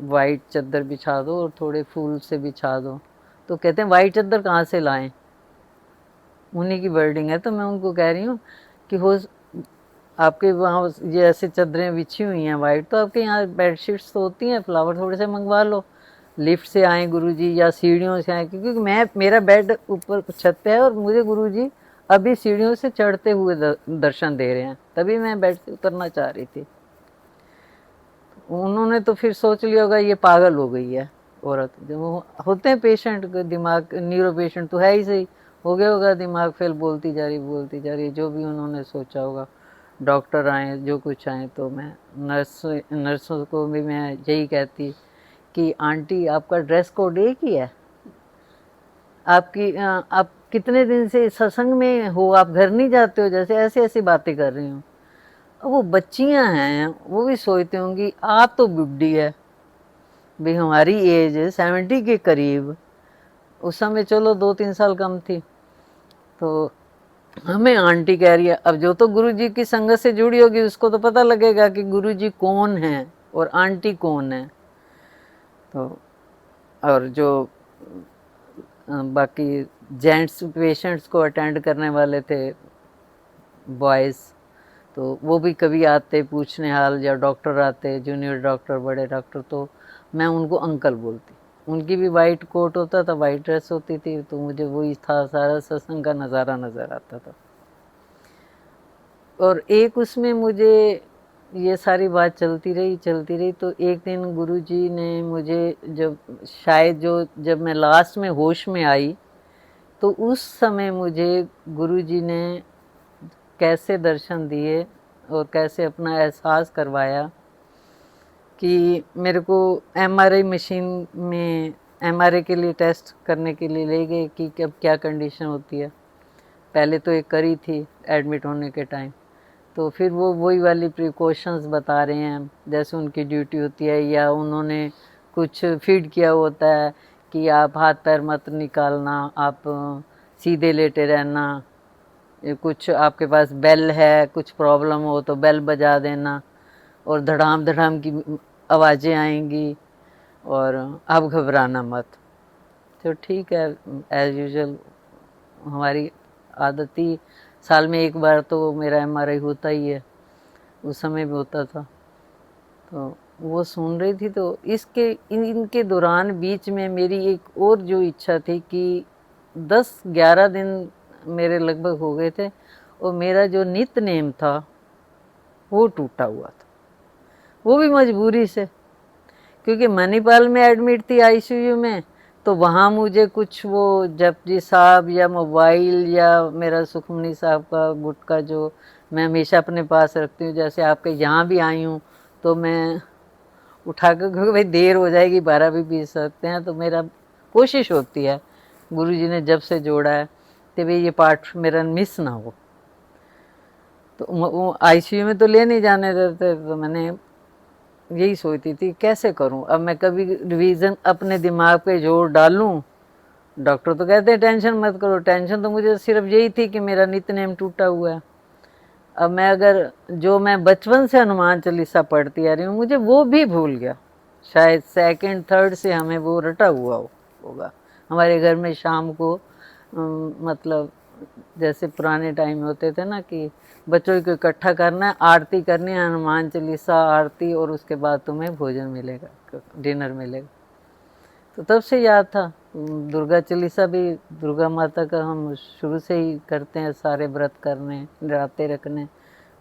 वाइट चादर बिछा दो और थोड़े फूल से बिछा दो। तो कहते हैं वाइट चादर कहाँ से लाएं, उन्हीं की वर्डिंग है। तो मैं उनको कह रही हूँ कि हो आपके वहाँ ये ऐसे चादरें बिछी हुई हैं वाइट, तो आपके यहाँ बेडशीट्स तो होती हैं, फ्लावर थोड़े से मंगवा लो, लिफ्ट से आए गुरुजी या सीढ़ियों से आए, क्योंकि मैं मेरा बेड ऊपर छत पे है और मुझे गुरुजी अभी सीढ़ियों से चढ़ते हुए दर्शन दे रहे हैं, तभी मैं बेड से उतरना चाह रही थी। उन्होंने तो फिर सोच लिया होगा ये पागल हो गई है औरत। जब वो होते हैं पेशेंट, दिमाग न्यूरो पेशेंट तो है ही सही, हो गया होगा दिमाग फेल, बोलती जा रही जो भी उन्होंने सोचा होगा। डॉक्टर आए जो कुछ आए, तो मैं नर्सों को भी मैं यही कहती कि आंटी आपका ड्रेस कोड एक ही है, आपकी आप कितने दिन से सत्संग में हो, आप घर नहीं जाते हो, जैसे ऐसी ऐसी बातें कर रही हूँ। वो बच्चियां हैं वो भी सोचती होंगी आप तो बुढ़ी है, भी हमारी एज 70 के करीब, उस समय चलो 2-3 साल कम थी, तो हमें आंटी कह रही है। अब जो तो गुरुजी की संगत से जुड़ी होगी उसको तो पता लगेगा कि गुरुजी कौन है और आंटी कौन है। तो और जो बाकी जेंट्स पेशेंट्स को अटेंड करने वाले थे बॉयज़, तो वो भी कभी आते पूछने हाल, या डॉक्टर आते जूनियर डॉक्टर बड़े डॉक्टर, तो मैं उनको अंकल बोलती। उनकी भी वाइट कोट होता था, वाइट ड्रेस होती थी, तो मुझे वही था, सारा सत्संग का नज़ारा नज़र आता था। और एक उसमें मुझे ये सारी बात चलती रही, तो एक दिन गुरुजी ने मुझे जब शायद जब मैं लास्ट में होश में आई, तो उस समय मुझे गुरुजी ने कैसे दर्शन दिए और कैसे अपना एहसास करवाया कि मेरे को एमआरआई मशीन में एमआरआई के लिए टेस्ट करने के लिए ले गए कि अब क्या कंडीशन होती है। पहले तो एक करी थी एडमिट होने के टाइम, तो फिर वो वही वाली प्रिकॉशंस बता रहे हैं जैसे उनकी ड्यूटी होती है, या उन्होंने कुछ फीड किया होता है कि आप हाथ पैर मत निकालना, आप सीधे लेटे रहना, कुछ आपके पास बेल है, कुछ प्रॉब्लम हो तो बेल बजा देना, और धड़ाम धड़ाम की आवाज़ें आएंगी, और आप घबराना मत। तो ठीक है, एज यूजल हमारी आदत ही साल में एक बार तो मेरा एमआरआई होता ही है, उस समय भी होता था। तो वो सुन रही थी, तो इनके दौरान बीच में मेरी एक और जो इच्छा थी कि 10-11 दिन मेरे लगभग हो गए थे, और मेरा जो नित्य नेम था वो टूटा हुआ था, वो भी मजबूरी से, क्योंकि मणिपाल में एडमिट थी आईसीयू में। तो वहाँ मुझे कुछ वो जपजी साहब या मोबाइल या मेरा सुखमनी साहब का गुटका जो मैं हमेशा अपने पास रखती हूँ, जैसे आपके यहाँ भी आई हूँ तो मैं उठा कर, क्योंकि भाई देर हो जाएगी, 12 भी पी सकते हैं, तो मेरा कोशिश होती है, गुरुजी ने जब से जोड़ा है कि भाई ये पाठ मेरा मिस ना हो। तो वो आईसीयू में तो ले नहीं जाने देते, तो मैंने यही सोचती थी कैसे करूं। अब मैं कभी रिवीजन अपने दिमाग पे जोर डालूं, डॉक्टर तो कहते हैं टेंशन मत करो, टेंशन तो मुझे सिर्फ यही थी कि मेरा नित्यनेम टूटा हुआ है। अब मैं अगर जो मैं बचपन से हनुमान चालीसा पढ़ती आ रही हूँ, मुझे वो भी भूल गया। शायद सेकंड थर्ड से हमें वो रटा हुआ होगा। हमारे घर में शाम को मतलब जैसे पुराने टाइम में होते थे ना कि बच्चों को इकट्ठा करना है, आरती करनी है, हनुमान चालीसा आरती, और उसके बाद तुम्हें भोजन मिलेगा, डिनर मिलेगा। तो तब से याद था। दुर्गा चालीसा भी, दुर्गा माता का हम शुरू से ही करते हैं, सारे व्रत करने, नराते रखने,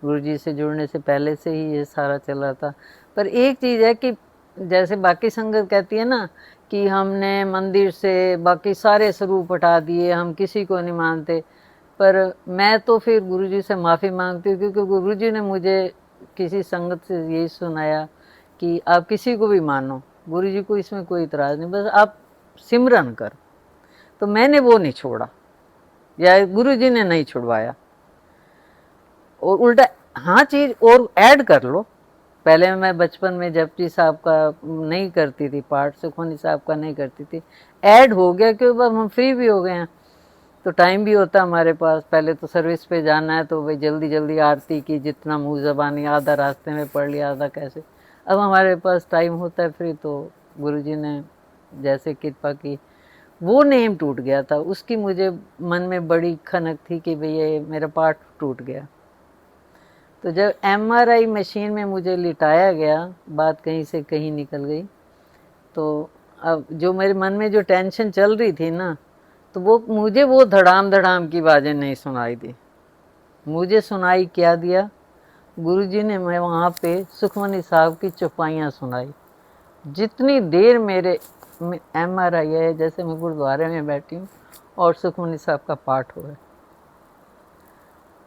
गुरु जी से जुड़ने से पहले से ही ये सारा चला था। पर एक चीज़ है कि जैसे बाकी संगत कहती है ना कि हमने मंदिर से बाकी सारे स्वरूप हटा दिए, हम किसी को नहीं मानते, पर मैं तो फिर गुरुजी से माफ़ी मांगती हूँ, क्योंकि गुरुजी ने मुझे किसी संगत से यही सुनाया कि आप किसी को भी मानो, गुरुजी को इसमें कोई इतराज़ नहीं, बस आप सिमरन कर। तो मैंने वो नहीं छोड़ा, या गुरुजी ने नहीं छुड़वाया, और उल्टा हाँ चीज़ और ऐड कर लो। पहले मैं बचपन में जपजी साहब का नहीं करती थी पाठ, सुखमनी साहब का नहीं करती थी, ऐड हो गया क्योंकि अब हम फ्री भी हो गए हैं, तो टाइम भी होता हमारे पास। पहले तो सर्विस पे जाना है तो भाई जल्दी जल्दी आरती की, जितना मुँह ज़बानी, आधा रास्ते में पढ़ लिया, आधा कैसे। अब हमारे पास टाइम होता है फ्री, तो गुरुजी ने जैसे कृपा की, वो नेम टूट गया था, उसकी मुझे मन में बड़ी खनक थी कि भैया ये मेरा पाठ टूट गया। तो जब एमआरआई मशीन में मुझे लिटाया गया, बात कहीं से कहीं निकल गई, तो अब जो मेरे मन में जो टेंशन चल रही थी ना, तो वो धड़ाम धड़ाम की आवाज़ें नहीं सुनाई दी। मुझे सुनाई क्या दिया, गुरुजी ने मैं वहाँ पे सुखमनी साहब की चौपाइयाँ सुनाई। जितनी देर मेरे एमआरआई है, जैसे मैं गुरुद्वारे में बैठी हूँ और सुखमनी साहब का पाठ हो रहा है,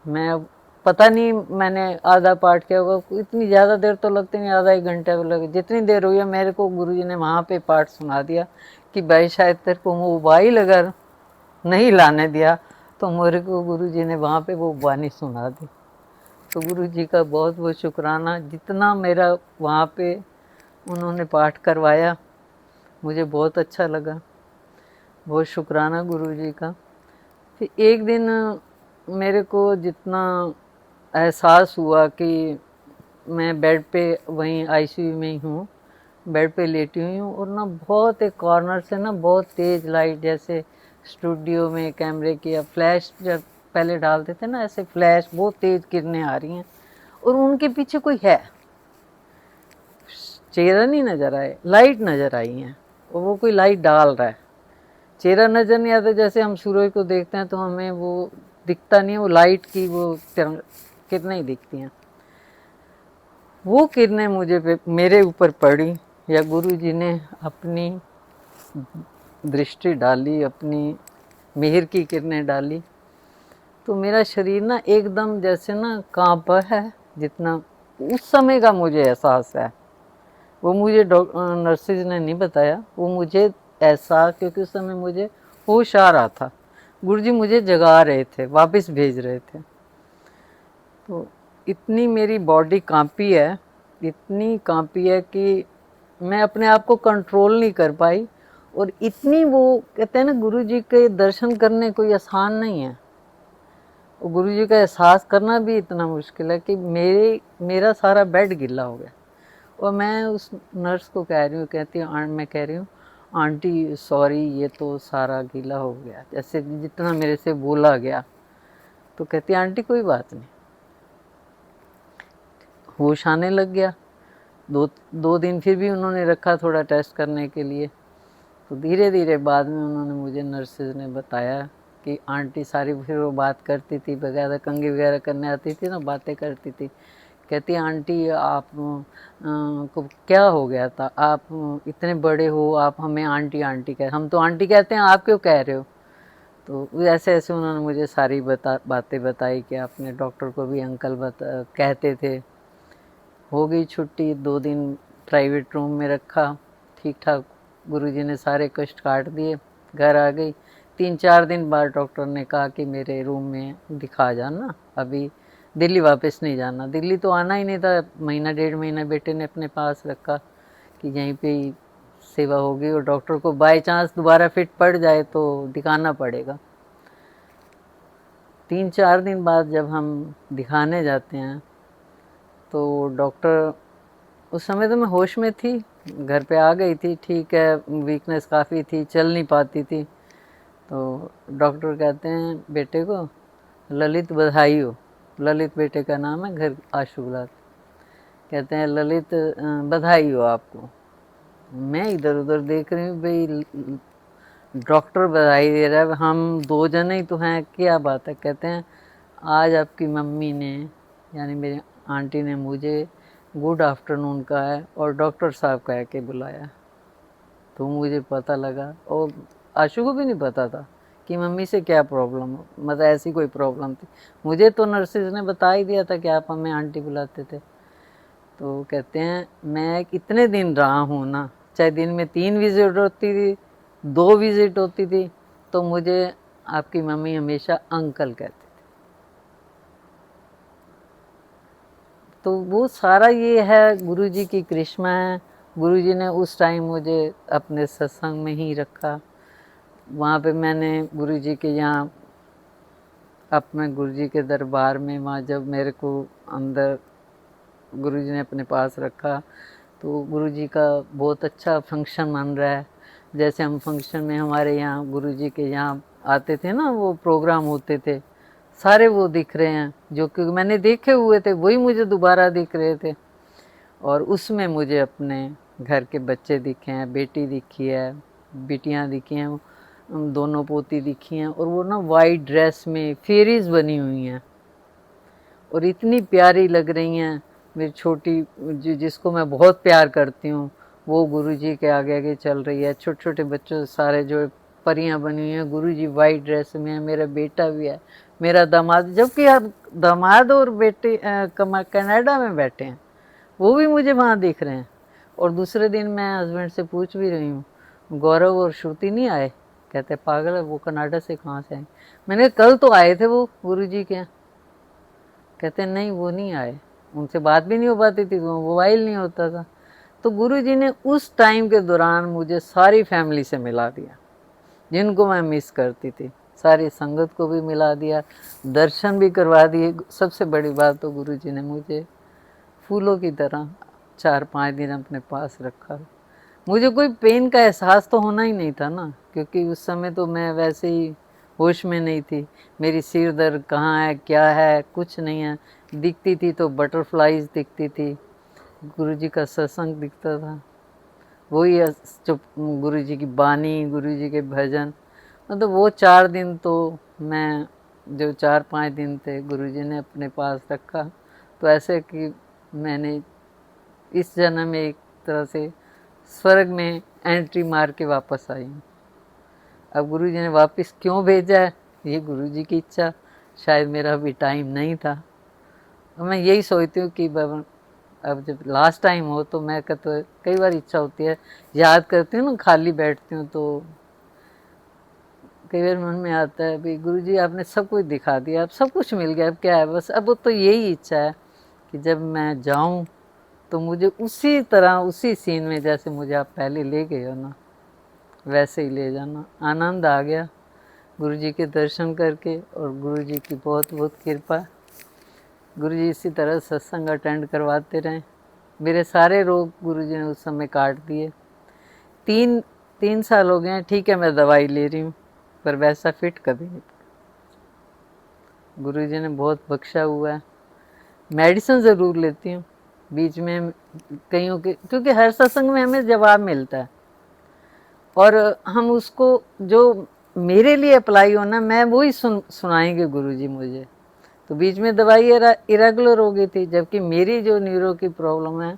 मैं पता नहीं मैंने आधा पाठ किया होगा, इतनी ज़्यादा देर तो लगती नहीं, आधा 1 घंटा लगे, जितनी देर हुई है मेरे को गुरुजी ने वहाँ पे पाठ सुना दिया कि भाई शायद तेरे को मोबाइल अगर नहीं लाने दिया तो मेरे को गुरुजी ने वहाँ पे वो वाणी सुना दी। तो गुरुजी का बहुत बहुत शुक्राना, जितना मेरा वहाँ पे उन्होंने पाठ करवाया, मुझे बहुत अच्छा लगा, बहुत शुक्राना गुरुजी का। फिर एक दिन मेरे को जितना एहसास हुआ कि मैं बेड पे वहीं आईसीयू में ही हूँ, बेड पे लेटी हुई हूँ, और ना बहुत एक कॉर्नर से ना बहुत तेज़ लाइट, जैसे स्टूडियो में कैमरे की या फ्लैश जब पहले डालते थे ना, ऐसे फ्लैश बहुत तेज़ किरणें आ रही हैं, और उनके पीछे कोई है, चेहरा नहीं नज़र आए, लाइट नज़र आई हैं, और वो कोई लाइट डाल रहा है, चेहरा नज़र नहीं आता। जैसे हम सूरज को देखते हैं तो हमें वो दिखता नहीं है, वो लाइट की वो किरणें दिखती हैं। वो किरणें मुझे मेरे ऊपर पड़ी, या गुरुजी ने अपनी दृष्टि डाली, अपनी मेहर की किरणें डाली, तो मेरा शरीर ना एकदम जैसे ना कांपा है, जितना उस समय का मुझे एहसास है। वो मुझे नर्सिस ने नहीं बताया, वो मुझे एहसास, क्योंकि उस समय मुझे होश आ रहा था, गुरुजी मुझे जगा रहे थे, वापस भेज रहे थे। तो इतनी मेरी बॉडी कांपी है, इतनी कांपी है कि मैं अपने आप को कंट्रोल नहीं कर पाई। और इतनी वो कहते हैं ना, गुरुजी के दर्शन करने कोई आसान नहीं है, और गुरुजी का एहसास करना भी इतना मुश्किल है कि मेरा सारा बेड गिला हो गया। और मैं उस नर्स को कह रही हूँ, कहती है मैं कह रही हूँ आंटी सॉरी, ये तो सारा गीला हो गया, जैसे जितना मेरे से बोला गया। तो कहती आंटी कोई बात नहीं। होश आने लग गया। दो दिन फिर भी उन्होंने रखा थोड़ा टेस्ट करने के लिए। तो धीरे धीरे बाद में उन्होंने मुझे नर्सेज ने बताया कि आंटी सारी फिर वो बात करती थी, वगैरह कंघी वगैरह करने आती थी ना, बातें करती थी। कहती आंटी आप को क्या हो गया था, आप इतने बड़े हो, आप हमें आंटी आंटी कह, हम तो आंटी कहते हैं, आप क्यों कह रहे हो। तो ऐसे ऐसे उन्होंने मुझे सारी बातें बताई कि आपने डॉक्टर को भी अंकल कहते थे। हो गई छुट्टी, 2 दिन प्राइवेट रूम में रखा, ठीक ठाक गुरुजी ने सारे कष्ट काट दिए, घर आ गई। 3-4 दिन बाद डॉक्टर ने कहा कि मेरे रूम में दिखा जाना, अभी दिल्ली वापस नहीं जाना। दिल्ली तो आना ही नहीं था, महीना 1.5 महीना बेटे ने अपने पास रखा कि यहीं पे ही सेवा होगी, और डॉक्टर को बाय चांस दोबारा फिट पड़ जाए तो दिखाना पड़ेगा। 3-4 दिन बाद जब हम दिखाने जाते हैं तो डॉक्टर, उस समय तो मैं होश में थी, घर पे आ गई थी, ठीक है, वीकनेस काफ़ी थी, चल नहीं पाती थी। तो डॉक्टर कहते हैं बेटे को ललित बधाई हो। ललित बेटे का नाम है, घर आशु बुलाते। कहते हैं ललित बधाई हो आपको। मैं इधर उधर देख रही हूँ, भाई डॉक्टर बधाई दे रहा है, हम 2 जने ही तो हैं, क्या बात है। कहते हैं आज आपकी मम्मी ने, यानी मेरी आंटी ने मुझे गुड आफ्टरनून का है और डॉक्टर साहब कह के बुलाया। तो मुझे पता लगा, और आशु को भी नहीं पता था कि मम्मी से क्या प्रॉब्लम हो, मतलब ऐसी कोई प्रॉब्लम थी। मुझे तो नर्सिस ने बता ही दिया था कि आप हमें आंटी बुलाते थे। तो कहते हैं मैं इतने दिन रहा हूँ ना, चाहे दिन में 3 विजिट होती थी, 2 विजिट होती थी, तो मुझे आपकी मम्मी हमेशा अंकल कहती। तो वो सारा ये है गुरुजी की करिश्मा है। गुरुजी ने उस टाइम मुझे अपने सत्संग में ही रखा। वहाँ पे मैंने गुरुजी के यहाँ, अपने गुरुजी के दरबार में, वहाँ जब मेरे को अंदर गुरुजी ने अपने पास रखा, तो गुरुजी का बहुत अच्छा फंक्शन बन रहा है। जैसे हम फंक्शन में हमारे यहाँ गुरुजी के यहाँ आते थे ना, वो प्रोग्राम होते थे, सारे वो दिख रहे हैं जो कि मैंने देखे हुए थे, वही मुझे दोबारा दिख रहे थे। और उसमें मुझे अपने घर के बच्चे दिखे हैं, बेटी दिखी है, बेटियां दिखी हैं, दोनों पोती दिखी हैं, और वो ना वाइट ड्रेस में फेरीज बनी हुई हैं और इतनी प्यारी लग रही हैं। मेरी छोटी जिसको मैं बहुत प्यार करती हूँ, वो गुरुजी के आगे आगे चल रही है। छोटे छोटे बच्चों सारे जो परियां बनी हुई हैं, गुरुजी वाइट ड्रेस में है, मेरा बेटा भी है, मेरा दामाद, जबकि अब दामाद और बेटे कनाडा में बैठे हैं, वो भी मुझे वहाँ दिख रहे हैं। और दूसरे दिन मैं हस्बैंड से पूछ भी रही हूँ, गौरव और श्रुति नहीं आए। कहते पागल है, वो कनाडा से कहाँ से आए। मैंने कल तो आए थे वो गुरुजी के। कहते नहीं वो नहीं आए, उनसे बात भी नहीं हो पाती थी, मोबाइल नहीं होता था। तो गुरुजी ने उस टाइम के दौरान मुझे सारी फैमिली से मिला दिया जिनको मैं मिस करती थी, सारी संगत को भी मिला दिया, दर्शन भी करवा दिए। सबसे बड़ी बात तो गुरुजी ने मुझे फूलों की तरह 4-5 दिन अपने पास रखा। मुझे कोई पेन का एहसास तो होना ही नहीं था ना, क्योंकि उस समय तो मैं वैसे ही होश में नहीं थी। मेरी सिर दर्द कहाँ है, क्या है, कुछ नहीं है। दिखती थी तो बटरफ्लाइज दिखती थी, गुरुजी का सत्संग दिखता था, वही जो गुरुजी की बानी, गुरुजी के भजन, मतलब वो 4 दिन तो मैं, जो 4-5 दिन थे गुरुजी ने अपने पास रखा। तो ऐसे कि मैंने इस जन्म में एक तरह से स्वर्ग में एंट्री मार के वापस आई हूँ। अब गुरुजी ने वापस क्यों भेजा है, ये गुरुजी की इच्छा, शायद मेरा अभी टाइम नहीं था। और मैं यही सोचती हूँ कि अब जब लास्ट टाइम हो तो मैं तो कई बार इच्छा होती है, याद करती हूँ ना, खाली बैठती हूँ तो कई बार मन में आता है भाई गुरुजी आपने सब कुछ दिखा दिया, अब सब कुछ मिल गया, अब क्या है, बस अब तो यही इच्छा है कि जब मैं जाऊँ तो मुझे उसी तरह, उसी सीन में जैसे मुझे आप पहले ले गए हो ना, वैसे ही ले जाना। आनंद आ गया गुरुजी के दर्शन करके, और गुरुजी की बहुत बहुत कृपा। गुरुजी इसी तरह सत्संग अटेंड करवाते रहे। मेरे सारे रोग गुरुजी ने उस समय काट दिए। 3 साल हो गए हैं, ठीक है मैं दवाई ले रही हूँ, पर वैसा फिट कभी नहीं। गुरु जी ने बहुत बख्शा हुआ है। मेडिसिन ज़रूर लेती हूँ बीच में कईयों के, क्योंकि हर सत्संग में हमें जवाब मिलता है और हम उसको जो मेरे लिए अप्लाई होना मैं वही सुनाएंगे गुरु जी मुझे। तो बीच में दवाई इरेगुलर हो गई थी, जबकि मेरी जो न्यूरो की प्रॉब्लम है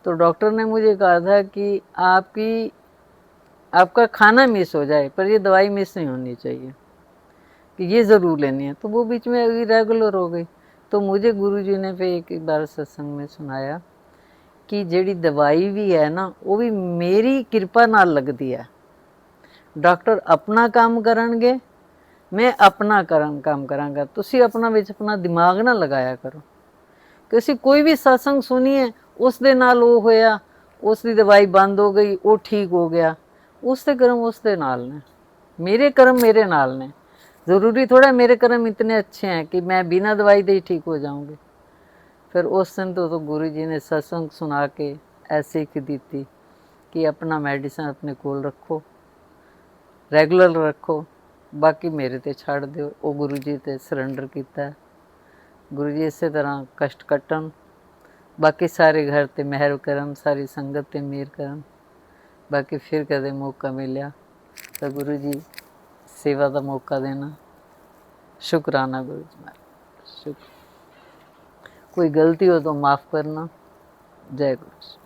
तो डॉक्टर ने मुझे कहा था कि आपका खाना मिस हो जाए पर ये दवाई मिस नहीं होनी चाहिए, कि ये ज़रूर लेनी है। तो वो बीच में इरेगुलर हो गई। तो मुझे गुरुजी ने फिर एक बार सत्संग में सुनाया कि जेड़ी दवाई भी है ना वो भी मेरी कृपा नाल लगती है। डॉक्टर अपना काम करनगे, मैं अपना काम करांगा। तुसी अपना विच अपना दिमाग ना लगाया करो कि ਅਸੀਂ कोई भी सत्संग सुनिए उस दे नाल वो होया, उस दी दवाई बंद हो गई, वो ठीक हो गया। उसके कर्म उसके नाल ने, मेरे कर्म मेरे नाल ने। ज़रूरी थोड़ा मेरे कर्म इतने अच्छे हैं कि मैं बिना दवाई दे ही ठीक हो जाऊंगी। फिर उस दिन तो गुरु जी ने सत्संग सुना के ऐसे ही दी थी कि अपना मेडिसिन अपने कोल रखो, रेगुलर रखो, बाकी मेरे ते छड़ दो। वो गुरु जी ते सरेंडर किया। गुरु जी इस तरह कष्ट कट्टन, बाकी सारे घर ते मेहर करन, सारी संगत ते मेहर करन। बाकी फिर कदे मौका मिलिया तो गुरु जी सेवा का मौका देना। शुक्राना गुरु जी महाराज, शुक्र। कोई गलती हो तो माफ़ करना। जय गुरु।